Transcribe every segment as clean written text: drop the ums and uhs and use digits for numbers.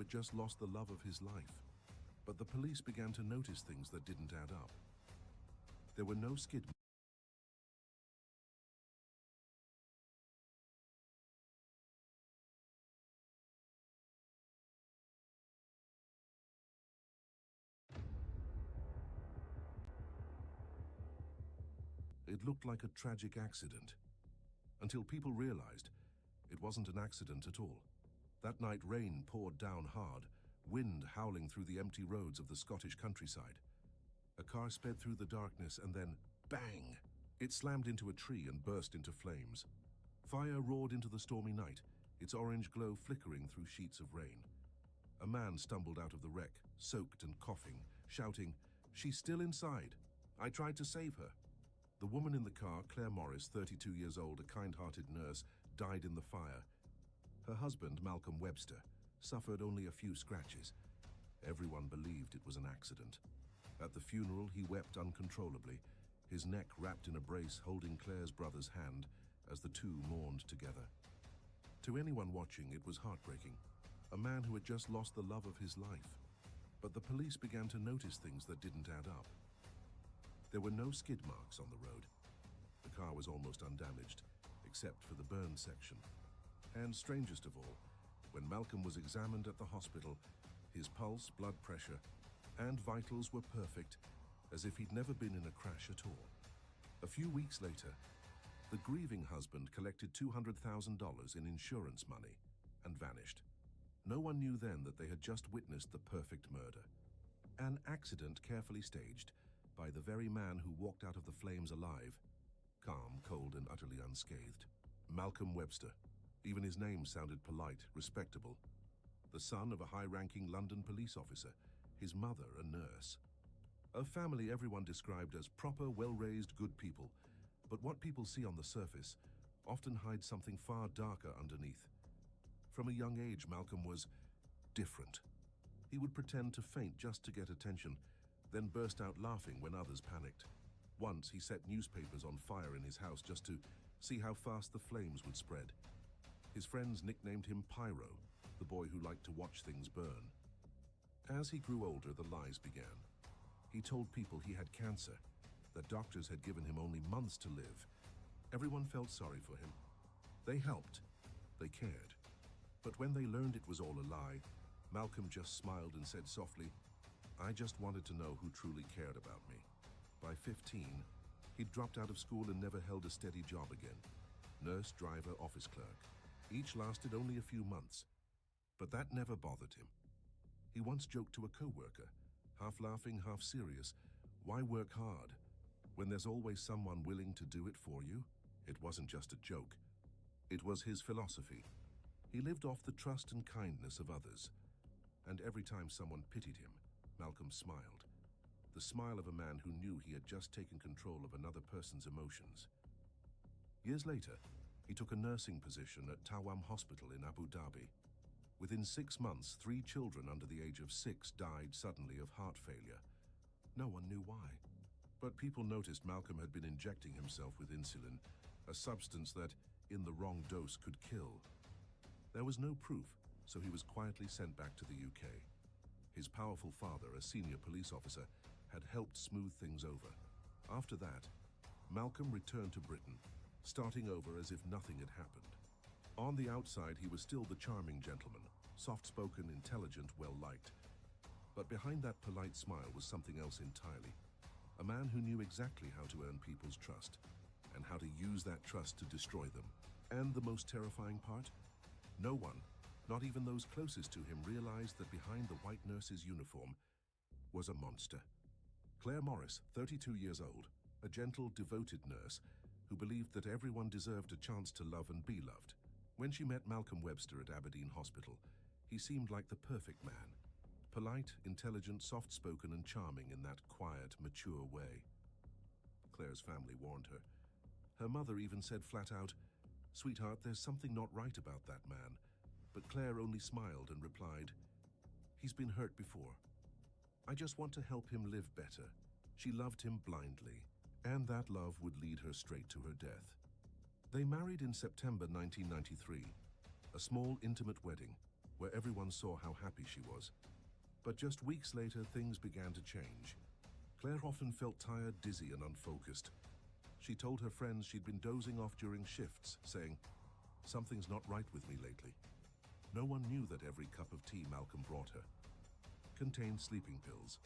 had just lost the love of his life. But the police began to notice things that didn't add up. There were no skid. It looked like a tragic accident, until people realized it wasn't an accident at all. That night, rain poured down hard, wind howling through the empty roads of the Scottish countryside. A car sped through the darkness and then, bang! It slammed into a tree and burst into flames. Fire roared into the stormy night, its orange glow flickering through sheets of rain. A man stumbled out of the wreck, soaked and coughing, shouting, "She's still inside. I tried to save her." The woman in the car, Claire Morris, 32 years old, a kind-hearted nurse, died in the fire. Her husband, Malcolm Webster, suffered only a few scratches. Everyone believed it was an accident. At the funeral, he wept uncontrollably, his neck wrapped in a brace holding Claire's brother's hand as the two mourned together. To anyone watching, it was heartbreaking. A man who had just lost the love of his life. But the police began to notice things that didn't add up. There were no skid marks on the road. The car was almost undamaged, except for the burn section. And strangest of all, when Malcolm was examined at the hospital, his pulse, blood pressure, and vitals were perfect, as if he'd never been in a crash at all. A few weeks later, the grieving husband collected $200,000 in insurance money and vanished. No one knew then that they had just witnessed the perfect murder. An accident carefully staged by the very man who walked out of the flames alive, calm, cold, and utterly unscathed. Malcolm Webster. Even his name sounded polite, respectable. The son of a high-ranking London police officer, his mother a nurse. A family everyone described as proper, well-raised, good people. But what people see on the surface often hides something far darker underneath. From a young age, Malcolm was different. He would pretend to faint just to get attention, then burst out laughing when others panicked. Once, he set newspapers on fire in his house just to see how fast the flames would spread. His friends nicknamed him Pyro, the boy who liked to watch things burn. As he grew older, the lies began. He told people he had cancer, that doctors had given him only months to live. Everyone felt sorry for him. They helped. They cared. But when they learned it was all a lie, Malcolm just smiled and said softly, "I just wanted to know who truly cared about me." By 15, he'd dropped out of school and never held a steady job again. Nurse, driver, office clerk. Each lasted only a few months. But that never bothered him. He once joked to a co-worker, half laughing, half serious, "Why work hard when there's always someone willing to do it for you?" It wasn't just a joke. It was his philosophy. He lived off the trust and kindness of others. And every time someone pitied him, Malcolm smiled. The smile of a man who knew he had just taken control of another person's emotions. Years later, he took a nursing position at Tawam Hospital in Abu Dhabi. Within 6 months, 3 children under the age of 6 died suddenly of heart failure. No one knew why. But people noticed Malcolm had been injecting himself with insulin, a substance that, in the wrong dose, could kill. There was no proof, so he was quietly sent back to the UK. His powerful father, a senior police officer, had helped smooth things over. After that, Malcolm returned to Britain, starting over as if nothing had happened. On the outside, he was still the charming gentleman, soft-spoken, intelligent, well-liked. But behind that polite smile was something else entirely. A man who knew exactly how to earn people's trust, and how to use that trust to destroy them. And the most terrifying part? No one, not even those closest to him, realized that behind the white nurse's uniform was a monster. Claire Morris, 32 years old, a gentle, devoted nurse who believed that everyone deserved a chance to love and be loved. When she met Malcolm Webster at Aberdeen Hospital, he seemed like the perfect man. Polite, intelligent, soft-spoken and charming in that quiet, mature way. Claire's family warned her. Her mother even said flat out, "Sweetheart, there's something not right about that man." But Claire only smiled and replied, "He's been hurt before. I just want to help him live better." She loved him blindly, and that love would lead her straight to her death. They married in September 1993, a small, intimate wedding. where everyone saw how happy she was. But just weeks later, things began to change. Claire often felt tired, dizzy, and unfocused. She told her friends she'd been dozing off during shifts, saying, "Something's not right with me lately." No one knew that every cup of tea Malcolm brought her contained sleeping pills.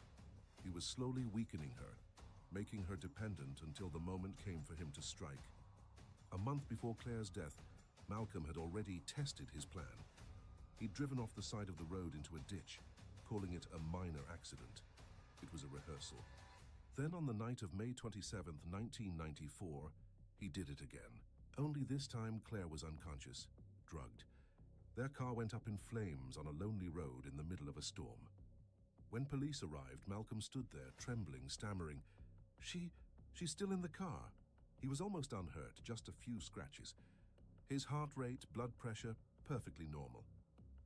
He was slowly weakening her, making her dependent until the moment came for him to strike. A month before Claire's death, Malcolm had already tested his plan. He'd driven off the side of the road into a ditch, calling it a minor accident. It was a rehearsal. Then on the night of May 27, 1994, he did it again. Only this time Claire was unconscious, drugged. Their car went up in flames on a lonely road in the middle of a storm. When police arrived, Malcolm stood there, trembling, stammering, She's still in the car." He was almost unhurt, just a few scratches. His heart rate, blood pressure, perfectly normal.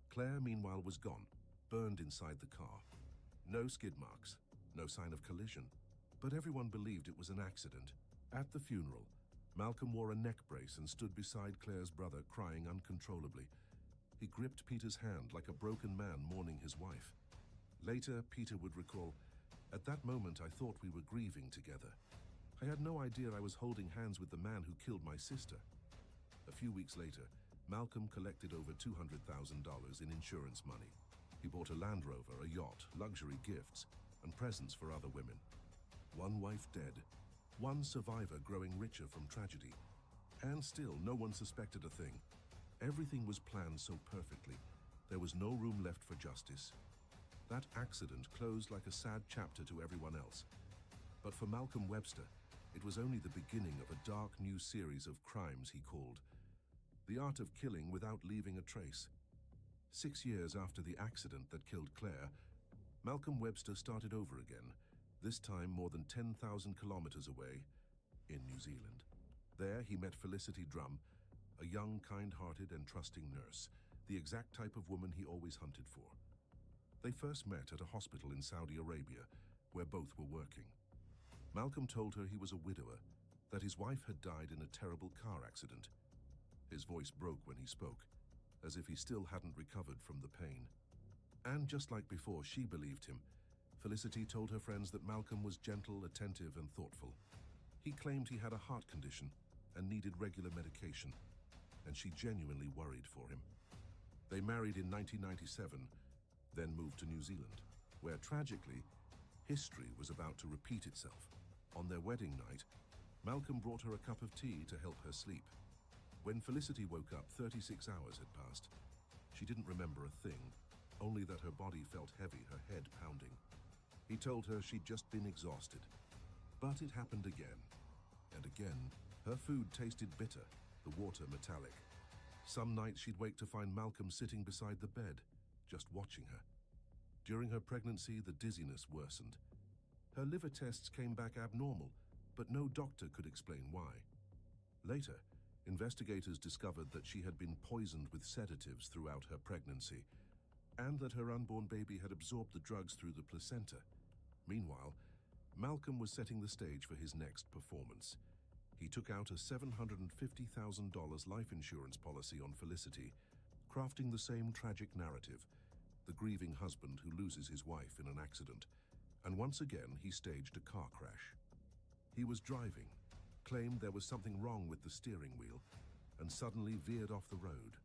Claire, meanwhile, was gone, burned inside the car. No skid marks, no sign of collision. But everyone believed it was an accident. At the funeral, Malcolm wore a neck brace and stood beside Claire's brother, crying uncontrollably. He gripped Peter's hand like a broken man mourning his wife. Later, Peter would recall, "At that moment, I thought we were grieving together. I had no idea I was holding hands with the man who killed my sister." A few weeks later, Malcolm collected over $200,000 in insurance money. He bought a Land Rover, a yacht, luxury gifts, and presents for other women. One wife dead, one survivor growing richer from tragedy, and still no one suspected a thing. Everything was planned so perfectly, there was no room left for justice. That accident closed like a sad chapter to everyone else. But for Malcolm Webster, it was only the beginning of a dark new series of crimes he called The Art of Killing Without Leaving a Trace. 6 years after the accident that killed Claire, Malcolm Webster started over again, this time more than 10,000 kilometers away, in New Zealand. There he met Felicity Drum, a young, kind-hearted and trusting nurse, the exact type of woman he always hunted for. They first met at a hospital in Saudi Arabia, where both were working. Malcolm told her he was a widower, that his wife had died in a terrible car accident. His voice broke when he spoke, as if he still hadn't recovered from the pain. And just like before, she believed him. Felicity told her friends that Malcolm was gentle, attentive, and thoughtful. He claimed he had a heart condition and needed regular medication, and she genuinely worried for him. They married in 1997, then moved to New Zealand, where tragically, history was about to repeat itself. On their wedding night, Malcolm brought her a cup of tea to help her sleep. When Felicity woke up, 36 hours had passed. She didn't remember a thing, only that her body felt heavy, her head pounding. He told her she'd just been exhausted. But it happened again. And again, her food tasted bitter, the water metallic. Some nights she'd wake to find Malcolm sitting beside the bed, just watching her. During her pregnancy, the dizziness worsened. Her liver tests came back abnormal, but no doctor could explain why. Later, investigators discovered that she had been poisoned with sedatives throughout her pregnancy, and that her unborn baby had absorbed the drugs through the placenta. Meanwhile, Malcolm was setting the stage for his next performance. He took out a $750,000 life insurance policy on Felicity, crafting the same tragic narrative, the grieving husband who loses his wife in an accident, and once again he staged a car crash. He was driving, claimed there was something wrong with the steering wheel, and suddenly veered off the road.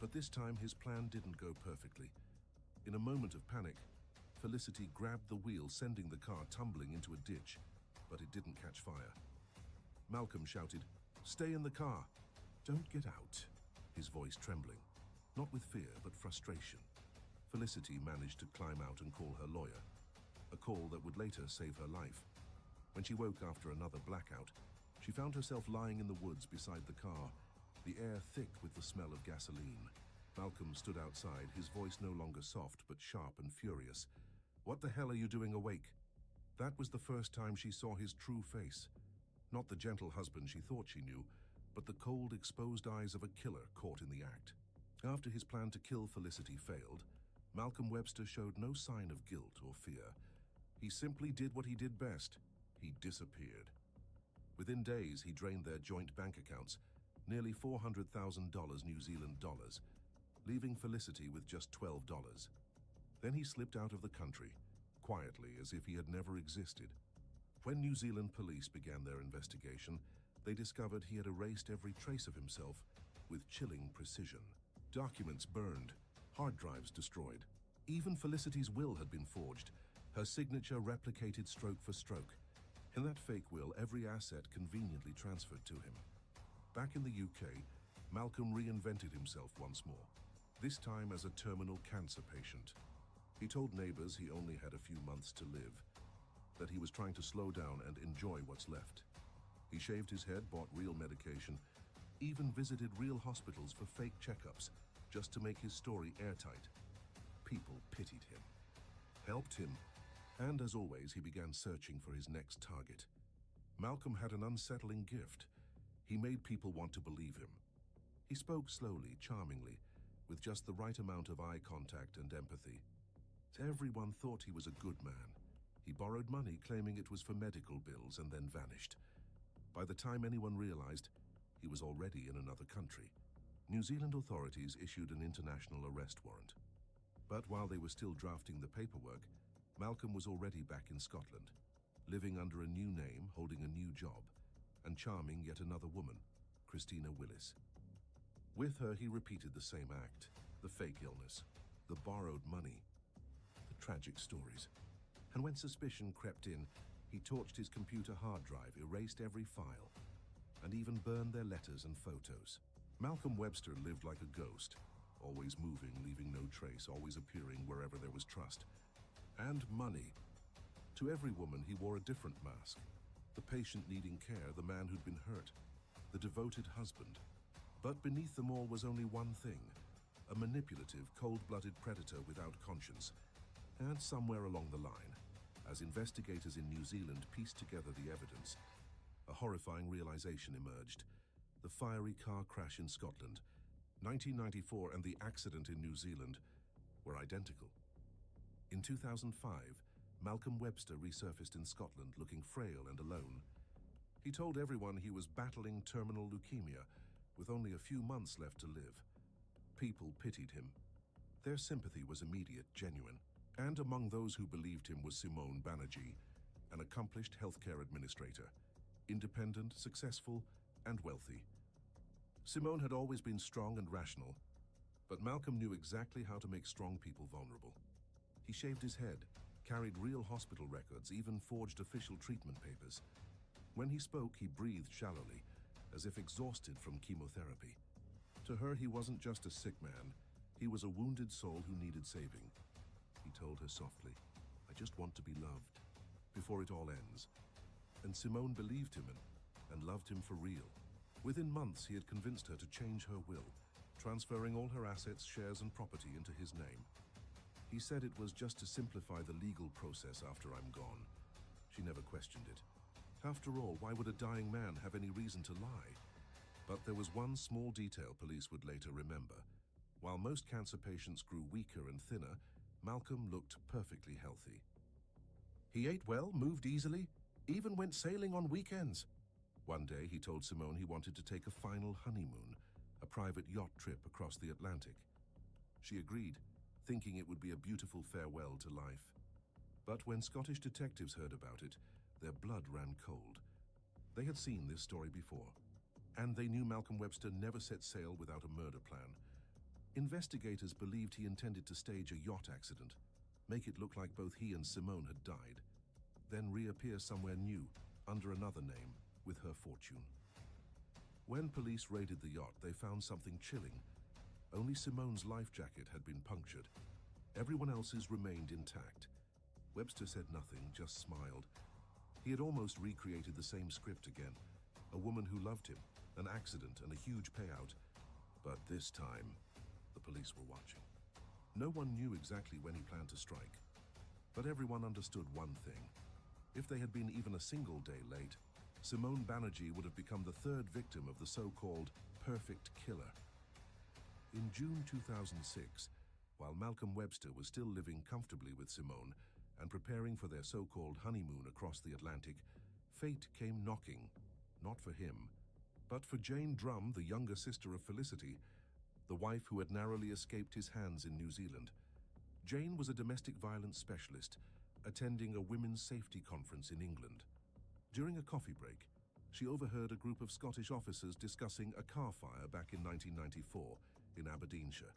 But this time his plan didn't go perfectly. In a moment of panic, Felicity grabbed the wheel, sending the car tumbling into a ditch, but it didn't catch fire. Malcolm shouted, "Stay in the car! Don't get out!" his voice trembling, not with fear but frustration. Felicity managed to climb out and call her lawyer, a call that would later save her life. When she woke after another blackout, she found herself lying in the woods beside the car, the air thick with the smell of gasoline. Malcolm stood outside, his voice no longer soft but sharp and furious. "What the hell are you doing awake?" That was the first time she saw his true face. Not the gentle husband she thought she knew, but the cold, exposed eyes of a killer caught in the act. After his plan to kill Felicity failed, Malcolm Webster showed no sign of guilt or fear. He simply did what he did best. He disappeared. Within days, he drained their joint bank accounts, nearly $400,000 New Zealand dollars, leaving Felicity with just $12. Then he slipped out of the country, quietly as if he had never existed. When New Zealand police began their investigation, they discovered he had erased every trace of himself with chilling precision. Documents burned, hard drives destroyed. Even Felicity's will had been forged, her signature replicated stroke for stroke. In that fake will, every asset conveniently transferred to him. Back in the UK, Malcolm reinvented himself once more, this time as a terminal cancer patient. He told neighbors he only had a few months to live, that he was trying to slow down and enjoy what's left. He shaved his head, bought real medication, even visited real hospitals for fake checkups, just to make his story airtight. People pitied him, helped him, and as always, he began searching for his next target. Malcolm had an unsettling gift. He made people want to believe him. He spoke slowly, charmingly, with just the right amount of eye contact and empathy. Everyone thought he was a good man. He borrowed money, claiming it was for medical bills, and then vanished. By the time anyone realized, he was already in another country. New Zealand authorities issued an international arrest warrant. But while they were still drafting the paperwork, Malcolm was already back in Scotland, living under a new name, holding a new job, and charming yet another woman, Christina Willis. With her, he repeated the same act, the fake illness, the borrowed money, the tragic stories. And when suspicion crept in, he torched his computer hard drive, erased every file, and even burned their letters and photos. Malcolm Webster lived like a ghost, always moving, leaving no trace, always appearing wherever there was trust. And money. To every woman, he wore a different mask. The patient needing care, the man who'd been hurt, the devoted husband. But beneath them all was only one thing, a manipulative, cold-blooded predator without conscience. And somewhere along the line, as investigators in New Zealand pieced together the evidence, a horrifying realization emerged. The fiery car crash in Scotland, 1994, and the accident in New Zealand were identical. In 2005, Malcolm Webster resurfaced in Scotland looking frail and alone. He told everyone he was battling terminal leukemia with only a few months left to live. People pitied him. Their sympathy was immediate, genuine. And among those who believed him was Simone Banerjee, an accomplished healthcare administrator, independent, successful, and wealthy. Simone had always been strong and rational, but Malcolm knew exactly how to make strong people vulnerable. He shaved his head, carried real hospital records, even forged official treatment papers. When he spoke, he breathed shallowly, as if exhausted from chemotherapy. To her, he wasn't just a sick man. He was a wounded soul who needed saving. He told her softly, "I just want to be loved, before it all ends." And Simone believed him and loved him for real. Within months, he had convinced her to change her will, transferring all her assets, shares, and property into his name. He said it was just to simplify the legal process after I'm gone. She never questioned it. After all, why would a dying man have any reason to lie? But there was one small detail police would later remember. While most cancer patients grew weaker and thinner, Malcolm looked perfectly healthy. He ate well, moved easily, even went sailing on weekends. One day, he told Simone he wanted to take a final honeymoon, a private yacht trip across the Atlantic. She agreed, thinking it would be a beautiful farewell to life. But when Scottish detectives heard about it, their blood ran cold. They had seen this story before, and they knew Malcolm Webster never set sail without a murder plan. Investigators believed he intended to stage a yacht accident, make it look like both he and Simone had died, then reappear somewhere new, under another name, with her fortune. When police raided the yacht, they found something chilling. Only Simone's life jacket had been punctured. Everyone else's remained intact. Webster said nothing, just smiled. He had almost recreated the same script again. A woman who loved him, an accident, and a huge payout. But this time, the police were watching. No one knew exactly when he planned to strike, but everyone understood one thing. If they had been even a single day late, Simone Banerjee would have become the third victim of the so-called perfect killer. In June 2006, while Malcolm Webster was still living comfortably with Simone and preparing for their so-called honeymoon across the Atlantic, fate came knocking, not for him, but for Jane Drum, the younger sister of Felicity, the wife who had narrowly escaped his hands in New Zealand. Jane was a domestic violence specialist attending a women's safety conference in England. During a coffee break, she overheard a group of Scottish officers discussing a car fire back in 1994 in Aberdeenshire.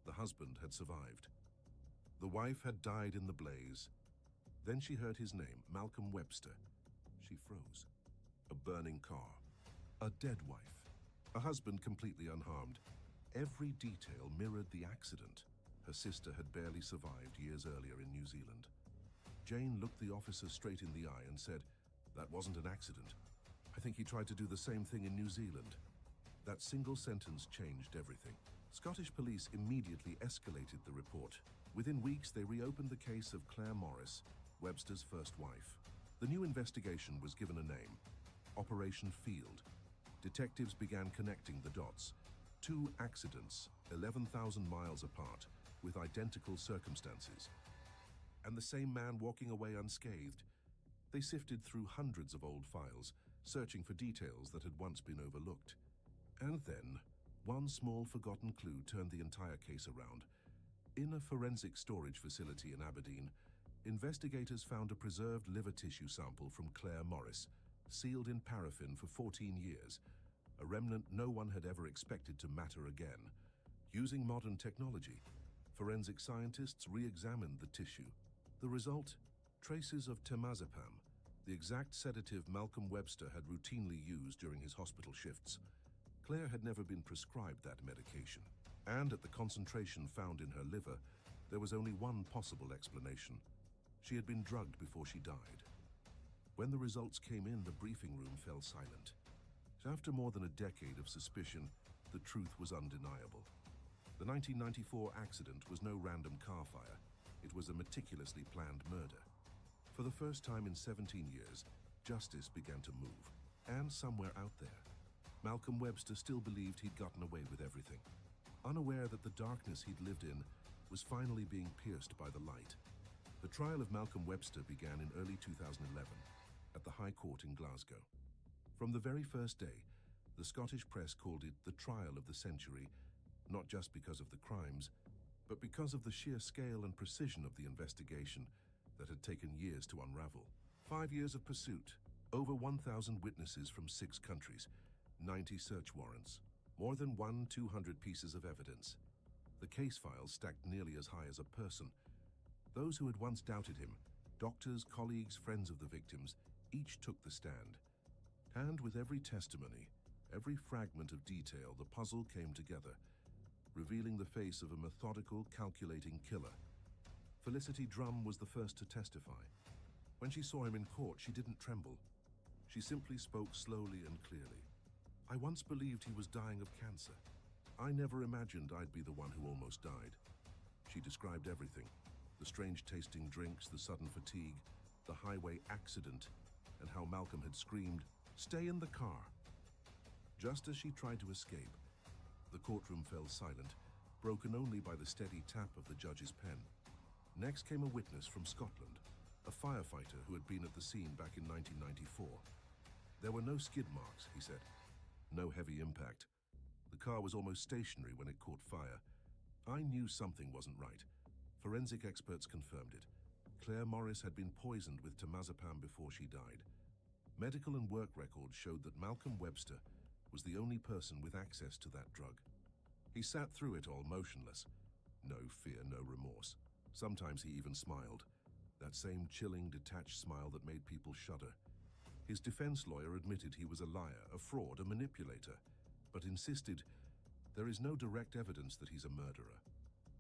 The husband had survived. The wife had died in the blaze. Then she heard his name, Malcolm Webster. She froze. A burning car. A dead wife. A husband completely unharmed. Every detail mirrored the accident. Her sister had barely survived years earlier in New Zealand. Jane looked the officer straight in the eye and said, "That wasn't an accident. I think he tried to do the same thing in New Zealand." That single sentence changed everything. Scottish police immediately escalated the report. Within weeks, they reopened the case of Claire Morris, Webster's first wife. The new investigation was given a name, Operation Field. Detectives began connecting the dots. Two accidents, 11,000 miles apart, with identical circumstances. And the same man walking away unscathed. They sifted through hundreds of old files, searching for details that had once been overlooked. And then, one small forgotten clue turned the entire case around. In a forensic storage facility in Aberdeen, investigators found a preserved liver tissue sample from Claire Morris, sealed in paraffin for 14 years, a remnant no one had ever expected to matter again. Using modern technology, forensic scientists re-examined the tissue. The result? Traces of temazepam, the exact sedative Malcolm Webster had routinely used during his hospital shifts. Claire had never been prescribed that medication, and at the concentration found in her liver, there was only one possible explanation. She had been drugged before she died. When the results came in, the briefing room fell silent. After more than a decade of suspicion, the truth was undeniable. The 1994 accident was no random car fire. It was a meticulously planned murder. For the first time in 17 years, justice began to move. And somewhere out there, Malcolm Webster still believed he'd gotten away with everything, unaware that the darkness he'd lived in was finally being pierced by the light. The trial of Malcolm Webster began in early 2011 at the High Court in Glasgow. From the very first day, the Scottish press called it the trial of the century, not just because of the crimes, but because of the sheer scale and precision of the investigation that had taken years to unravel. 5 years of pursuit, over 1,000 witnesses from 6 countries, 90 search warrants, more than 200 pieces of evidence. The case files stacked nearly as high as a person. Those who had once doubted him, doctors, colleagues, friends of the victims, each took the stand. And with every testimony, every fragment of detail, the puzzle came together, revealing the face of a methodical, calculating killer. Felicity Drum was the first to testify. When she saw him in court, she didn't tremble. She simply spoke slowly and clearly. "I once believed he was dying of cancer. I never imagined I'd be the one who almost died." She described everything: the strange-tasting drinks, the sudden fatigue, the highway accident, and how Malcolm had screamed, "Stay in the car!" Just as she tried to escape, the courtroom fell silent, broken only by the steady tap of the judge's pen. Next came a witness from Scotland, a firefighter who had been at the scene back in 1994. "There were no skid marks," he said. "No heavy impact. The car was almost stationary when it caught fire. I knew something wasn't right. Forensic experts confirmed it. Claire Morris had been poisoned with temazepam before she died. Medical and work records showed that Malcolm Webster was the only person with access to that drug. He sat through it all motionless. No fear, no remorse. Sometimes he even smiled. That same chilling, detached smile that made people shudder. His defense lawyer admitted he was a liar, a fraud, a manipulator, but insisted there is no direct evidence that he's a murderer.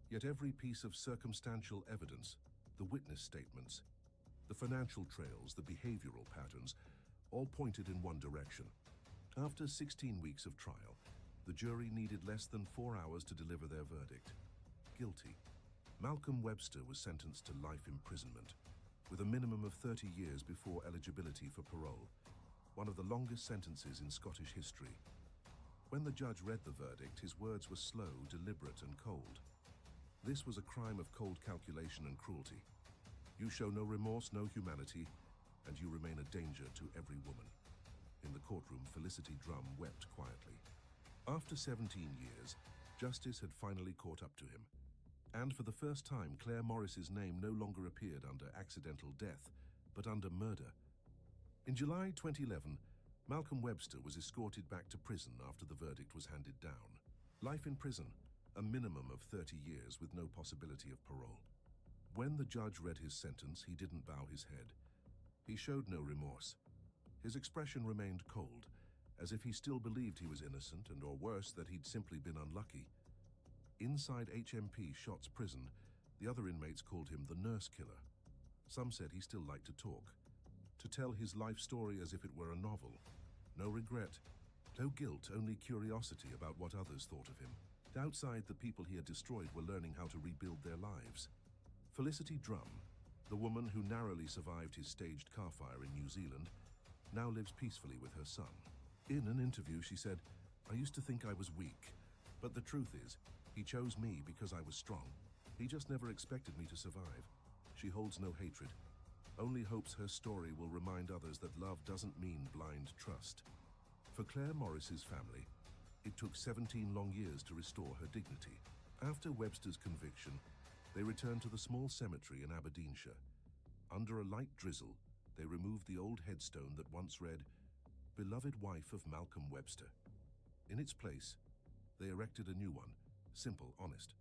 Yet every piece of circumstantial evidence, the witness statements, the financial trails, the behavioral patterns, all pointed in one direction. After 16 weeks of trial, the jury needed less than 4 hours to deliver their verdict. Guilty. Malcolm Webster was sentenced to life imprisonment, with a minimum of 30 years before eligibility for parole, one of the longest sentences in Scottish history. When the judge read the verdict, his words were slow, deliberate, and cold. This was a crime of cold calculation and cruelty. You show no remorse, no humanity, and you remain a danger to every woman. In the courtroom, Felicity Drum wept quietly. After 17 years, Justice had finally caught up to him. And for the first time, Claire Morris's name no longer appeared under accidental death, but under murder. In July 2011, Malcolm Webster was escorted back to prison after the verdict was handed down. Life in prison, a minimum of 30 years with no possibility of parole. When the judge read his sentence, he didn't bow his head. He showed no remorse. His expression remained cold, as if he still believed he was innocent, and or worse, that he'd simply been unlucky. Inside HMP Shots prison, the other inmates called him the nurse killer. Some said he still liked to talk, to tell his life story as if it were a novel. No regret, no guilt, only curiosity about what others thought of him. Outside, the people he had destroyed were learning how to rebuild their lives. Felicity Drum, the woman who narrowly survived his staged car fire in New Zealand, now lives peacefully with her son. In an interview, she said, "I used to think I was weak, but the truth is, he chose me because I was strong. He just never expected me to survive." She holds no hatred, only hopes her story will remind others that love doesn't mean blind trust. For Claire Morris's family, it took 17 long years to restore her dignity. After Webster's conviction, they returned to the small cemetery in Aberdeenshire. Under a light drizzle, they removed the old headstone that once read, "Beloved wife of Malcolm Webster." In its place, they erected a new one, simple, honest.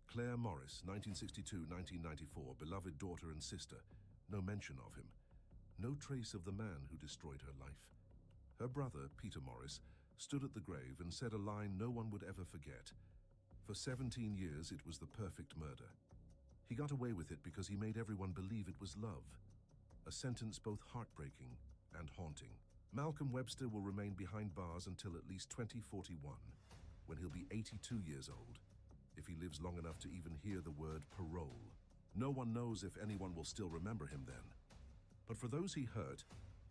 Claire Morris, 1962-1994, beloved daughter and sister. No mention of him. No trace of the man who destroyed her life. Her brother, Peter Morris, stood at the grave and said a line no one would ever forget. For 17 years, it was the perfect murder. He got away with it because he made everyone believe it was love. A sentence both heartbreaking and haunting. Malcolm Webster will remain behind bars until at least 2041, when he'll be 82 years old, if he lives long enough to even hear the word parole. No one knows if anyone will still remember him then. But for those he hurt,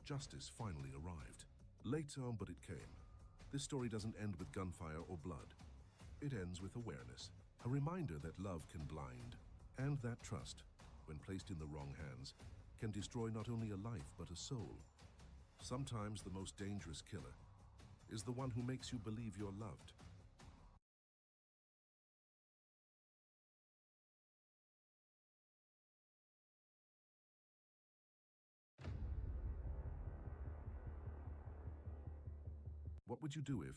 justice finally arrived. Late on, but it came. This story doesn't end with gunfire or blood. It ends with awareness, a reminder that love can blind, and that trust, when placed in the wrong hands, can destroy not only a life but a soul. Sometimes the most dangerous killer is the one who makes you believe you're loved. What would you do if,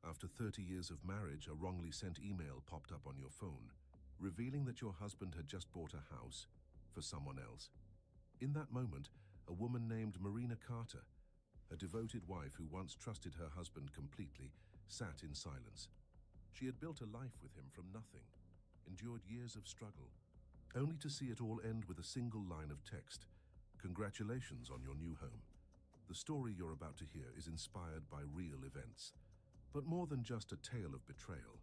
after 30 years of marriage, a wrongly sent email popped up on your phone, revealing that your husband had just bought a house for someone else? In that moment, a woman named Marina Carter, a devoted wife who once trusted her husband completely, sat in silence. She had built a life with him from nothing, endured years of struggle, only to see it all end with a single line of text. "Congratulations on your new home." The story you're about to hear is inspired by real events, but more than just a tale of betrayal.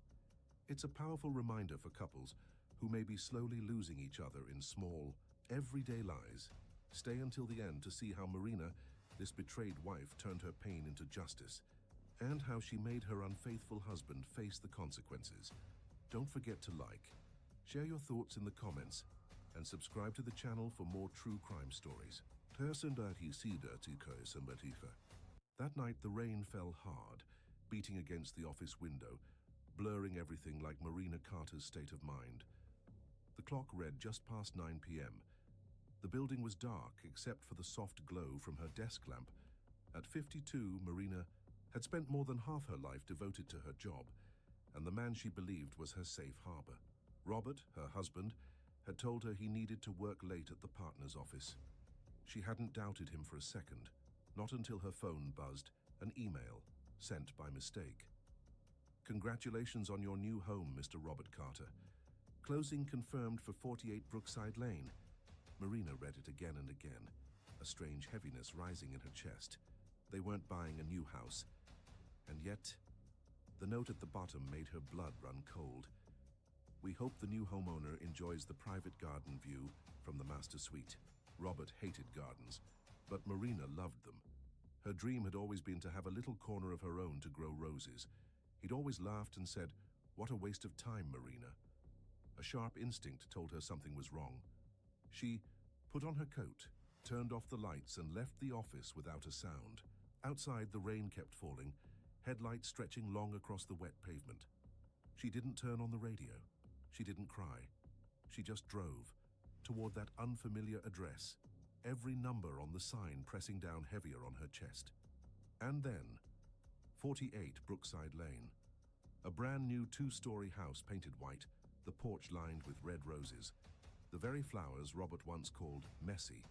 It's a powerful reminder for couples who may be slowly losing each other in small, everyday lies. Stay until the end to see how Marina, this betrayed wife, turned her pain into justice, and how she made her unfaithful husband face the consequences. Don't forget to like, share your thoughts in the comments, and subscribe to the channel for more true crime stories. That night the rain fell hard, beating against the office window, blurring everything like Marina Carter's state of mind. The clock read just past 9 p.m. The building was dark except for the soft glow from her desk lamp. At 52, Marina had spent more than half her life devoted to her job, and the man she believed was her safe harbor. Robert, her husband, had told her he needed to work late at the partner's office. She hadn't doubted him for a second, not until her phone buzzed, an email sent by mistake. "Congratulations on your new home, Mr. Robert Carter. Closing confirmed for 48 Brookside Lane." Marina read it again and again, a strange heaviness rising in her chest. They weren't buying a new house, and yet the note at the bottom made her blood run cold. "We hope the new homeowner enjoys the private garden view from the master suite." Robert hated gardens, but Marina loved them. Her dream had always been to have a little corner of her own to grow roses. He'd always laughed and said, "What a waste of time, Marina." A sharp instinct told her something was wrong. She put on her coat, turned off the lights, and left the office without a sound. Outside, the rain kept falling, headlights stretching long across the wet pavement. She didn't turn on the radio. She didn't cry. She just drove toward that unfamiliar address, every number on the sign pressing down heavier on her chest. And then, 48 Brookside Lane. A brand new two-story house painted white, the porch lined with red roses. The very flowers Robert once called messy.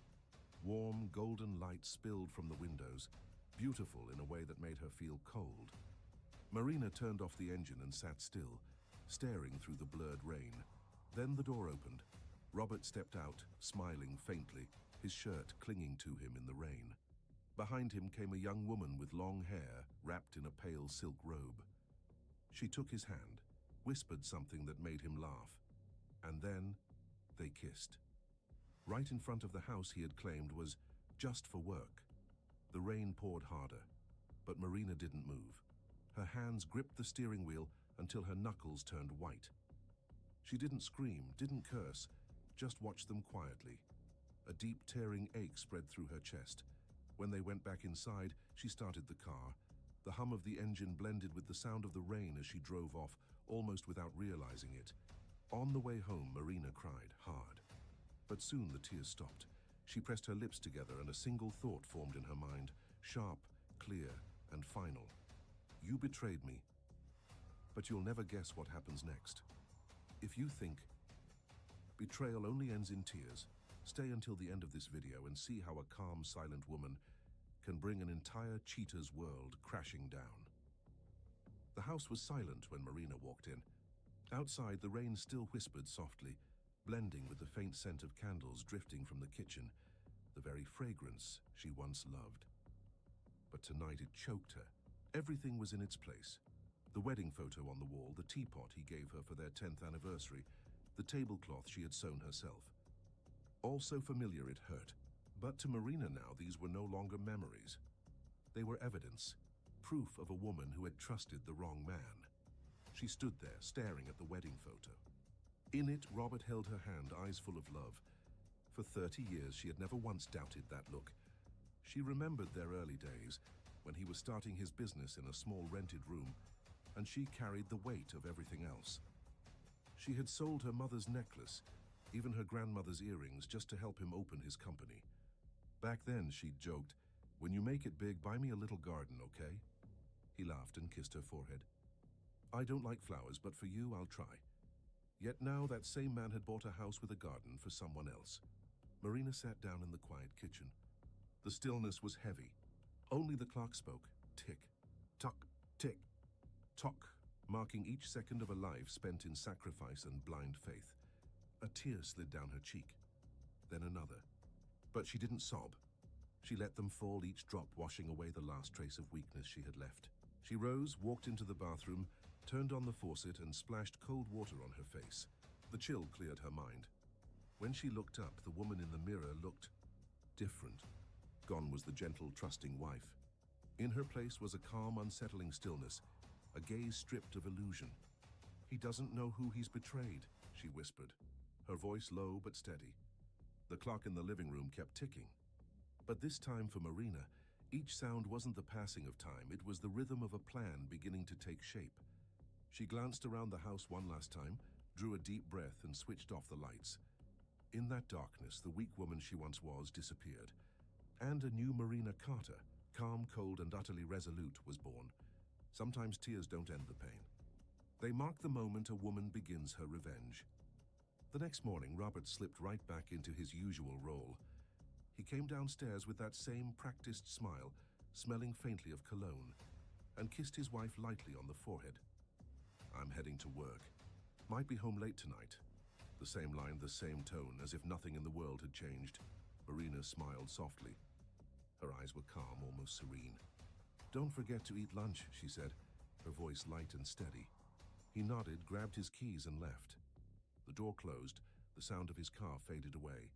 Warm, golden light spilled from the windows, beautiful in a way that made her feel cold. Marina turned off the engine and sat still, staring through the blurred rain. Then the door opened. Robert stepped out, smiling faintly, his shirt clinging to him in the rain. Behind him came a young woman with long hair, wrapped in a pale silk robe. She took his hand, whispered something that made him laugh, and then they kissed. Right in front of the house he had claimed was just for work. The rain poured harder, but Marina didn't move. Her hands gripped the steering wheel until her knuckles turned white. She didn't scream, didn't curse, just watched them quietly. A deep tearing ache spread through her chest. When they went back inside, she started the car. The hum of the engine blended with the sound of the rain as she drove off, almost without realizing it. On the way home, Marina cried hard. But soon the tears stopped. She pressed her lips together and a single thought formed in her mind, sharp, clear, and final. You betrayed me, but you'll never guess what happens next. If you think betrayal only ends in tears, stay until the end of this video and see how a calm, silent woman can bring an entire cheater's world crashing down. The house was silent when Marina walked in. Outside, the rain still whispered softly, blending with the faint scent of candles drifting from the kitchen, the very fragrance she once loved. But tonight it choked her. Everything was in its place. The wedding photo on the wall, the teapot he gave her for their 10th anniversary, the tablecloth she had sewn herself. All so familiar it hurt. But to Marina now, these were no longer memories. They were evidence, proof of a woman who had trusted the wrong man. She stood there, staring at the wedding photo. In it, Robert held her hand, eyes full of love. For 30 years, she had never once doubted that look. She remembered their early days, when he was starting his business in a small rented room, and she carried the weight of everything else. She had sold her mother's necklace, even her grandmother's earrings, just to help him open his company. Back then, she'd joked, "When you make it big, buy me a little garden, okay?" He laughed and kissed her forehead. "I don't like flowers, but for you, I'll try." Yet now that same man had bought a house with a garden for someone else. Marina sat down in the quiet kitchen. The stillness was heavy. Only the clock spoke. Tick, tock, tick, tock, marking each second of a life spent in sacrifice and blind faith. A tear slid down her cheek, then another. But she didn't sob. She let them fall, each drop washing away the last trace of weakness she had left. She rose, walked into the bathroom, turned on the faucet and splashed cold water on her face. The chill cleared her mind. When she looked up, the woman in the mirror looked different. Gone was the gentle, trusting wife. In her place was a calm, unsettling stillness, a gaze stripped of illusion. "He doesn't know who he's betrayed," she whispered, her voice low but steady. The clock in the living room kept ticking. But this time for Marina, each sound wasn't the passing of time, it was the rhythm of a plan beginning to take shape. She glanced around the house one last time, drew a deep breath and switched off the lights. In that darkness, the weak woman she once was disappeared. And a new Marina Carter, calm, cold, and utterly resolute, was born. Sometimes tears don't end the pain. They mark the moment a woman begins her revenge. The next morning, Robert slipped right back into his usual role. He came downstairs with that same practiced smile, smelling faintly of cologne, and kissed his wife lightly on the forehead. "I'm heading to work. Might be home late tonight." The same line, the same tone, as if nothing in the world had changed. Marina smiled softly. Her eyes were calm, almost serene. "Don't forget to eat lunch," she said, her voice light and steady. He nodded, grabbed his keys and left. The door closed, the sound of his car faded away,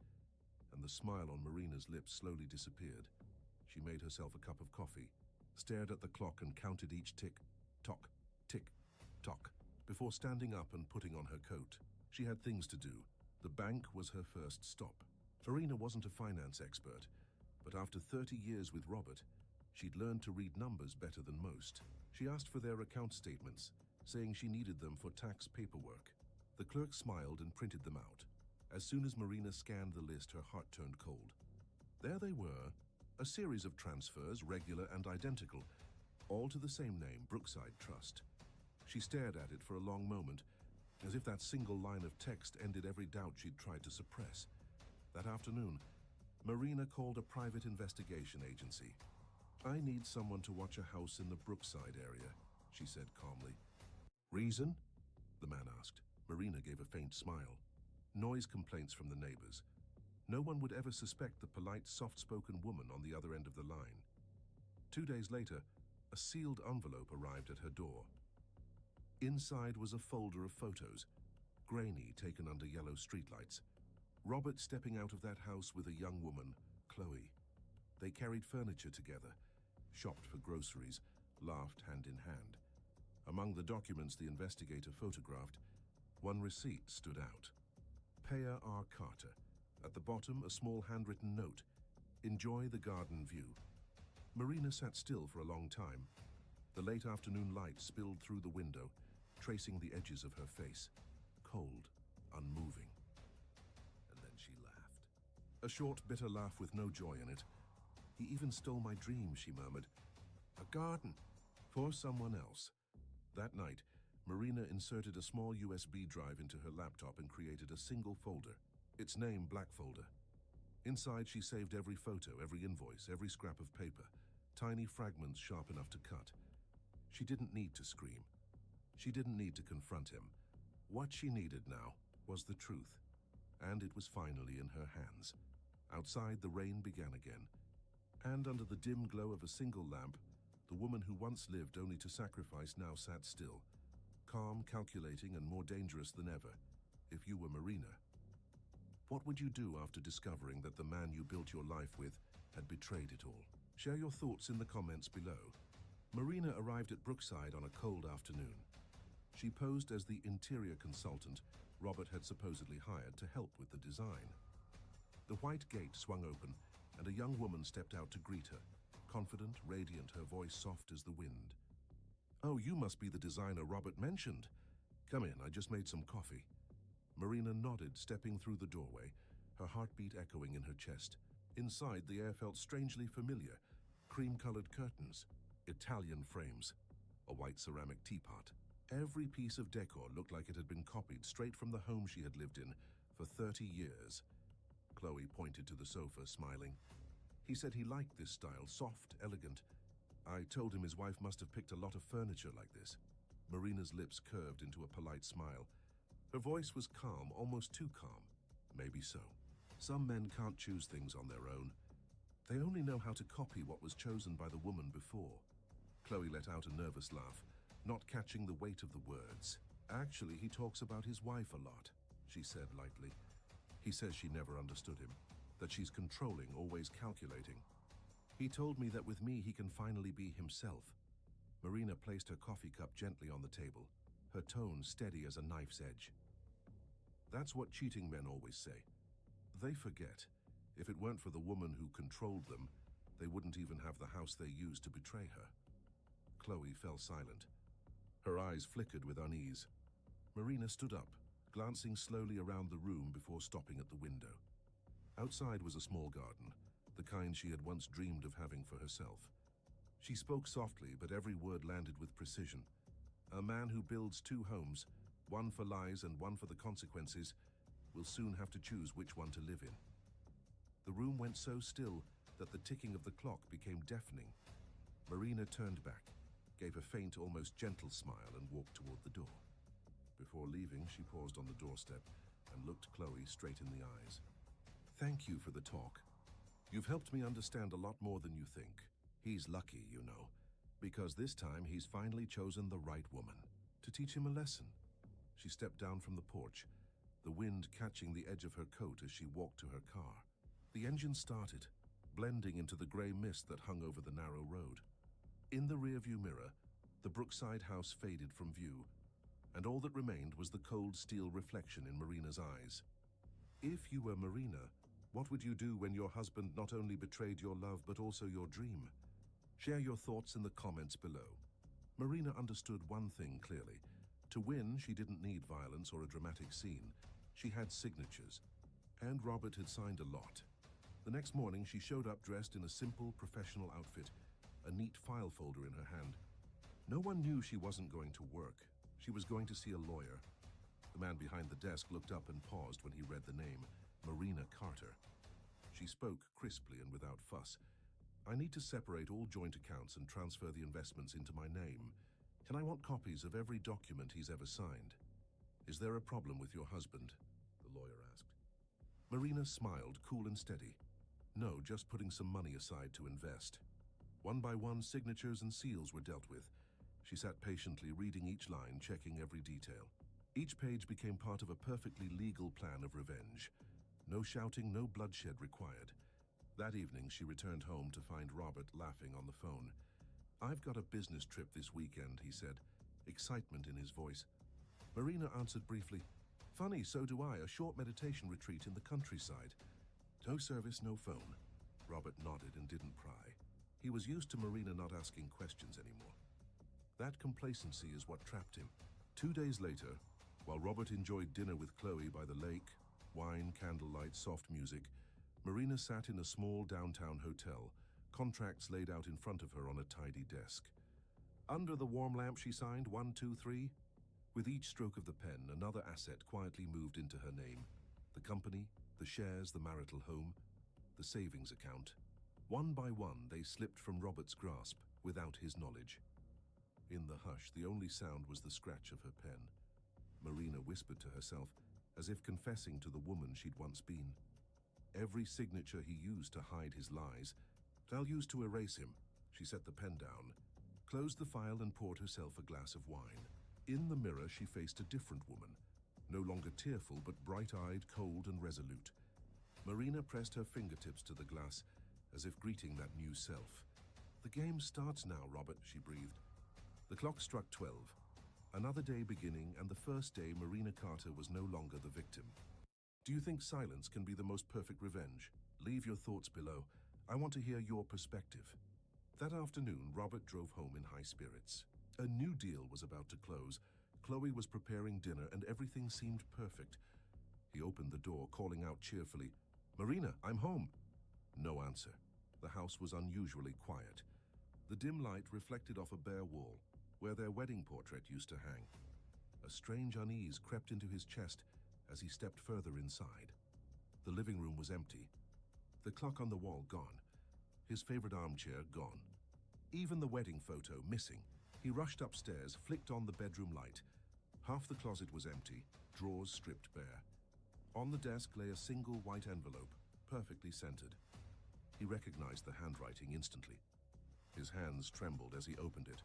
and the smile on Marina's lips slowly disappeared. She made herself a cup of coffee, stared at the clock and counted each tick, tock, tick, tock, before standing up and putting on her coat. She had things to do. The bank was her first stop. Marina wasn't a finance expert, but after 30 years with Robert, she'd learned to read numbers better than most. She asked for their account statements, saying she needed them for tax paperwork. The clerk smiled and printed them out. As soon as Marina scanned the list, her heart turned cold. There they were, a series of transfers, regular and identical, all to the same name, Brookside Trust. She stared at it for a long moment, as if that single line of text ended every doubt she'd tried to suppress. That afternoon, Marina called a private investigation agency. "I need someone to watch a house in the Brookside area," she said calmly. "Reason?" the man asked. Marina gave a faint smile. "Noise complaints from the neighbors. No one would ever suspect the polite, soft-spoken woman on the other end of the line." 2 days later, a sealed envelope arrived at her door. Inside was a folder of photos, grainy, taken under yellow streetlights. Robert stepping out of that house with a young woman, Chloe. They carried furniture together, shopped for groceries, laughed hand in hand. Among the documents the investigator photographed, one receipt stood out. Paya R. Carter. At the bottom, a small handwritten note. "Enjoy the garden view." Marina sat still for a long time. The late afternoon light spilled through the window, tracing the edges of her face. Cold, unmoving. And then she laughed. A short, bitter laugh with no joy in it. "He even stole my dream," she murmured. "A garden for someone else." That night, Marina inserted a small USB drive into her laptop and created a single folder, its name Black Folder. Inside, she saved every photo, every invoice, every scrap of paper, tiny fragments sharp enough to cut. She didn't need to scream. She didn't need to confront him. What she needed now was the truth, and it was finally in her hands. Outside, the rain began again, and under the dim glow of a single lamp, the woman who once lived only to sacrifice now sat still, calm, calculating, and more dangerous than ever. If you were Marina, what would you do after discovering that the man you built your life with had betrayed it all? Share your thoughts in the comments below. Marina arrived at Brookside on a cold afternoon. She posed as the interior consultant Robert had supposedly hired to help with the design. The white gate swung open, and a young woman stepped out to greet her, confident, radiant, her voice soft as the wind. "Oh, you must be the designer Robert mentioned. Come in, I just made some coffee." Marina nodded, stepping through the doorway, her heartbeat echoing in her chest. Inside, the air felt strangely familiar. Cream-colored curtains, Italian frames, a white ceramic teapot. Every piece of decor looked like it had been copied straight from the home she had lived in for 30 years. Chloe pointed to the sofa, smiling. "He said he liked this style, soft, elegant. I told him his wife must have picked a lot of furniture like this." Marina's lips curved into a polite smile. Her voice was calm, almost too calm. "Maybe so. Some men can't choose things on their own. They only know how to copy what was chosen by the woman before." Chloe let out a nervous laugh, not catching the weight of the words. "Actually, he talks about his wife a lot," she said lightly. "He says she never understood him, that she's controlling, always calculating. He told me that with me he can finally be himself." Marina placed her coffee cup gently on the table, her tone steady as a knife's edge. "That's what cheating men always say. They forget. If it weren't for the woman who controlled them, they wouldn't even have the house they used to betray her." Chloe fell silent. Her eyes flickered with unease. Marina stood up, glancing slowly around the room before stopping at the window. Outside was a small garden, the kind she had once dreamed of having for herself. She spoke softly, but every word landed with precision. "A man who builds 2 homes, one for lies and one for the consequences, will soon have to choose which one to live in." The room went so still that the ticking of the clock became deafening. Marina turned back, gave a faint, almost gentle smile, and walked toward the door. Before leaving, she paused on the doorstep and looked Chloe straight in the eyes. "Thank you for the talk. You've helped me understand a lot more than you think. He's lucky, you know, because this time he's finally chosen the right woman to teach him a lesson." She stepped down from the porch, the wind catching the edge of her coat as she walked to her car. The engine started, blending into the gray mist that hung over the narrow road. In the rearview mirror, the Brookside house faded from view, and all that remained was the cold steel reflection in Marina's eyes. If you were Marina, what would you do when your husband not only betrayed your love but also your dream? Share your thoughts in the comments below. Marina understood one thing clearly. To win, she didn't need violence or a dramatic scene. She had signatures, and Robert had signed a lot. The next morning, she showed up dressed in a simple, professional outfit, a neat file folder in her hand. No one knew she wasn't going to work. She was going to see a lawyer. The man behind the desk looked up and paused when he read the name, Marina Carter. She spoke crisply and without fuss. "I need to separate all joint accounts and transfer the investments into my name. And I want copies of every document he's ever signed." "Is there a problem with your husband?" the lawyer asked. Marina smiled, cool and steady. "No, just putting some money aside to invest." One by one, signatures and seals were dealt with. She sat patiently, reading each line, checking every detail. Each page became part of a perfectly legal plan of revenge. No shouting, no bloodshed required. That evening, she returned home to find Robert laughing on the phone. "I've got a business trip this weekend," he said, excitement in his voice. Marina answered briefly, "Funny, so do I, a short meditation retreat in the countryside." "No service, no phone." Robert nodded and didn't pry. He was used to Marina not asking questions anymore. That complacency is what trapped him. 2 days later, while Robert enjoyed dinner with Chloe by the lake, wine, candlelight, soft music, Marina sat in a small downtown hotel, contracts laid out in front of her on a tidy desk. Under the warm lamp she signed 1, 2, 3. With each stroke of the pen, another asset quietly moved into her name. The company, the shares, the marital home, the savings account. One by one, they slipped from Robert's grasp without his knowledge. In the hush, the only sound was the scratch of her pen. Marina whispered to herself, as if confessing to the woman she'd once been. Every signature he used to hide his lies, I'll use to erase him. She set the pen down, closed the file and poured herself a glass of wine. In the mirror, she faced a different woman, no longer tearful but bright-eyed, cold and resolute. Marina pressed her fingertips to the glass, as if greeting that new self. "The game starts now, Robert," she breathed. The clock struck 12. Another day beginning, and the first day Marina Carter was no longer the victim. Do you think silence can be the most perfect revenge? Leave your thoughts below. I want to hear your perspective. That afternoon, Robert drove home in high spirits. A new deal was about to close. Chloe was preparing dinner and everything seemed perfect. He opened the door, calling out cheerfully, "Marina, I'm home." No answer. The house was unusually quiet. The dim light reflected off a bare wall, where their wedding portrait used to hang. A strange unease crept into his chest as he stepped further inside. The living room was empty. The clock on the wall gone. His favorite armchair gone. Even the wedding photo missing. He rushed upstairs, flicked on the bedroom light. Half the closet was empty, drawers stripped bare. On the desk lay a single white envelope, perfectly centered. He recognized the handwriting instantly. His hands trembled as he opened it.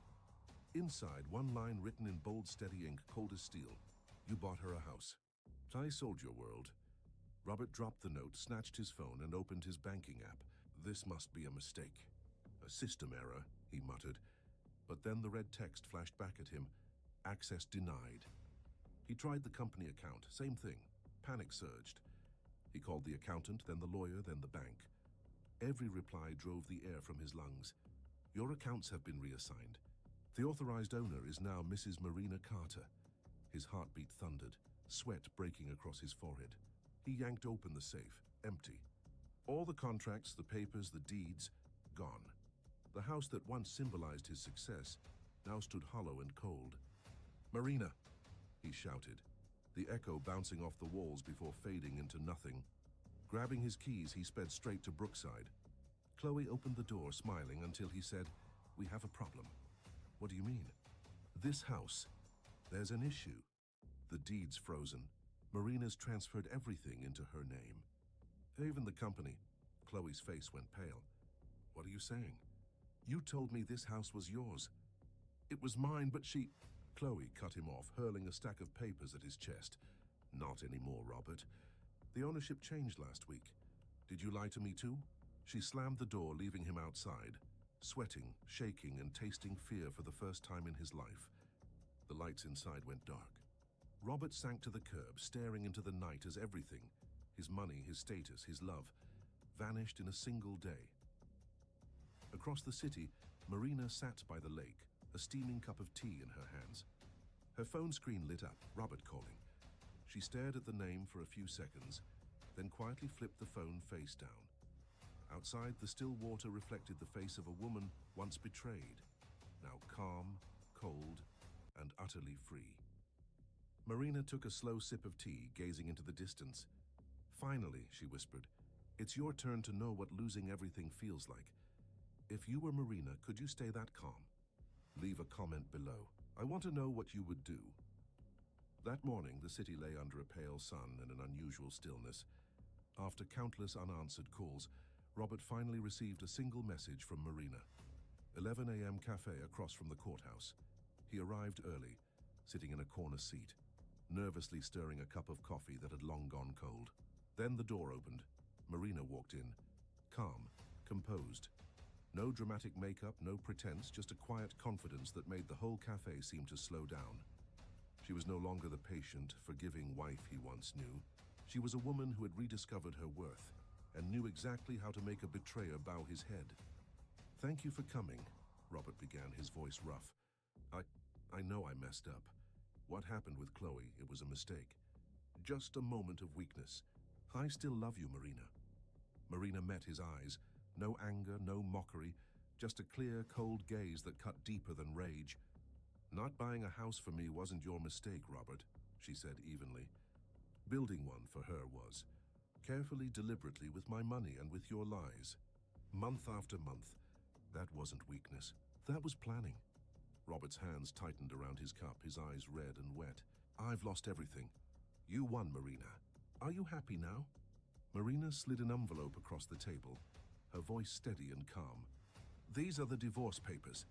Inside, one line written in bold, steady ink, cold as steel. "You bought her a house." "I sold your world." Robert dropped the note, snatched his phone, and opened his banking app. "This must be a mistake. A system error," he muttered. But then the red text flashed back at him. "Access denied." He tried the company account. Same thing. Panic surged. He called the accountant, then the lawyer, then the bank. Every reply drove the air from his lungs. "Your accounts have been reassigned. The authorized owner is now Mrs. Marina Carter." His heartbeat thundered, sweat breaking across his forehead. He yanked open the safe, empty. All the contracts, the papers, the deeds, gone. The house that once symbolized his success now stood hollow and cold. "Marina!" he shouted, the echo bouncing off the walls before fading into nothing. Grabbing his keys, he sped straight to Brookside. Chloe opened the door, smiling, until he said, "We have a problem." "What do you mean?" "This house. There's an issue." The deed's frozen. Marina's transferred everything into her name. Even the company. Chloe's face went pale. "What are you saying?" "You told me this house was yours." "It was mine, but she..." Chloe cut him off, hurling a stack of papers at his chest. "Not anymore, Robert. The ownership changed last week. Did you lie to me too?" She slammed the door, leaving him outside, sweating, shaking, and tasting fear for the first time in his life. The lights inside went dark. Robert sank to the curb, staring into the night as everything, his money, his status, his love, vanished in a single day. Across the city, Marina sat by the lake, a steaming cup of tea in her hands. Her phone screen lit up, Robert calling. She stared at the name for a few seconds, then quietly flipped the phone face down. Outside, the still water reflected the face of a woman once betrayed, now calm, cold, and utterly free. Marina took a slow sip of tea, gazing into the distance. "Finally," she whispered, "it's your turn to know what losing everything feels like. If you were Marina, could you stay that calm? Leave a comment below. I want to know what you would do." That morning, the city lay under a pale sun and an unusual stillness. After countless unanswered calls, Robert finally received a single message from Marina. 11 a.m. cafe across from the courthouse. He arrived early, sitting in a corner seat, nervously stirring a cup of coffee that had long gone cold. Then the door opened. Marina walked in, calm, composed. No dramatic makeup, no pretense, just a quiet confidence that made the whole cafe seem to slow down. She was no longer the patient, forgiving wife he once knew. She was a woman who had rediscovered her worth and knew exactly how to make a betrayer bow his head. "Thank you for coming," Robert began, his voice rough. I know I messed up. What happened with Chloe, it was a mistake. Just a moment of weakness. I still love you, Marina." Marina met his eyes. No anger, no mockery, just a clear, cold gaze that cut deeper than rage. "Not buying a house for me wasn't your mistake, Robert," she said evenly. "Building one for her was. Carefully, deliberately, with my money and with your lies. Month after month. That wasn't weakness. That was planning." Robert's hands tightened around his cup, his eyes red and wet. "I've lost everything. You won, Marina. Are you happy now?" Marina slid an envelope across the table, her voice steady and calm. "These are the divorce papers.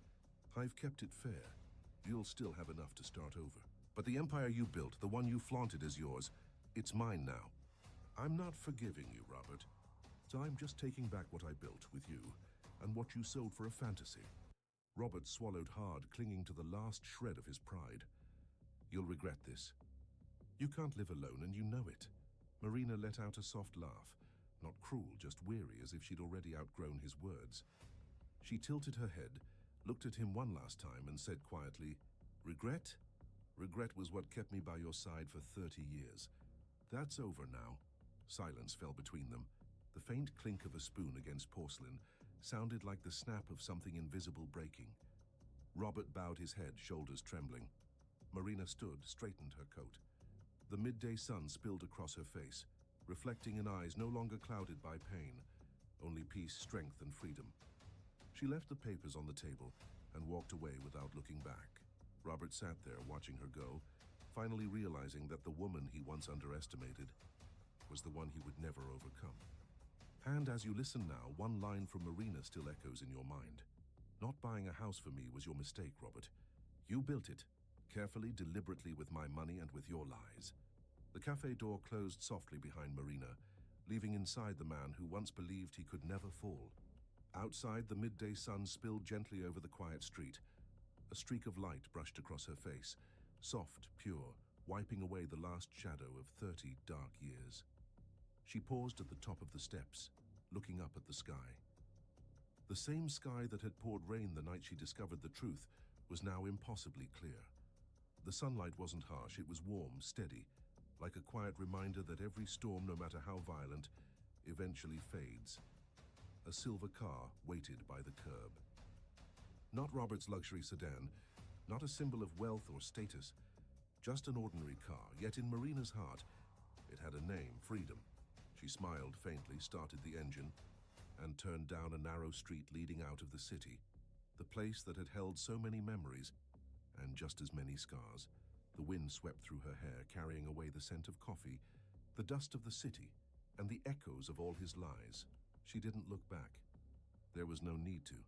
I've kept it fair. You'll still have enough to start over. But the empire you built, the one you flaunted as yours, it's mine now. I'm not forgiving you, Robert. So I'm just taking back what I built with you and what you sold for a fantasy." Robert swallowed hard, clinging to the last shred of his pride. "You'll regret this. You can't live alone, and you know it." Marina let out a soft laugh, not cruel, just weary, as if she'd already outgrown his words. She tilted her head, looked at him one last time, and said quietly, "Regret? Regret was what kept me by your side for 30 years. That's over now." Silence fell between them. The faint clink of a spoon against porcelain sounded like the snap of something invisible breaking. Robert bowed his head, shoulders trembling. Marina stood, straightened her coat. The midday sun spilled across her face, reflecting in eyes no longer clouded by pain, only peace, strength, and freedom. She left the papers on the table and walked away without looking back. Robert sat there, watching her go, finally realizing that the woman he once underestimated was the one he would never overcome. And as you listen now, one line from Marina still echoes in your mind. "Not buying a house for me was your mistake, Robert. You built it, carefully, deliberately, with my money and with your lies." The cafe door closed softly behind Marina, leaving inside the man who once believed he could never fall. Outside, the midday sun spilled gently over the quiet street. A streak of light brushed across her face, soft, pure, wiping away the last shadow of 30 dark years. She paused at the top of the steps, looking up at the sky. The same sky that had poured rain the night she discovered the truth was now impossibly clear. The sunlight wasn't harsh, it was warm, steady, like a quiet reminder that every storm, no matter how violent, eventually fades. A silver car waited by the curb. Not Robert's luxury sedan, not a symbol of wealth or status, just an ordinary car, yet in Marina's heart, it had a name, freedom. She smiled faintly, started the engine, and turned down a narrow street leading out of the city, the place that had held so many memories and just as many scars. The wind swept through her hair, carrying away the scent of coffee, the dust of the city, and the echoes of all his lies. She didn't look back. There was no need to.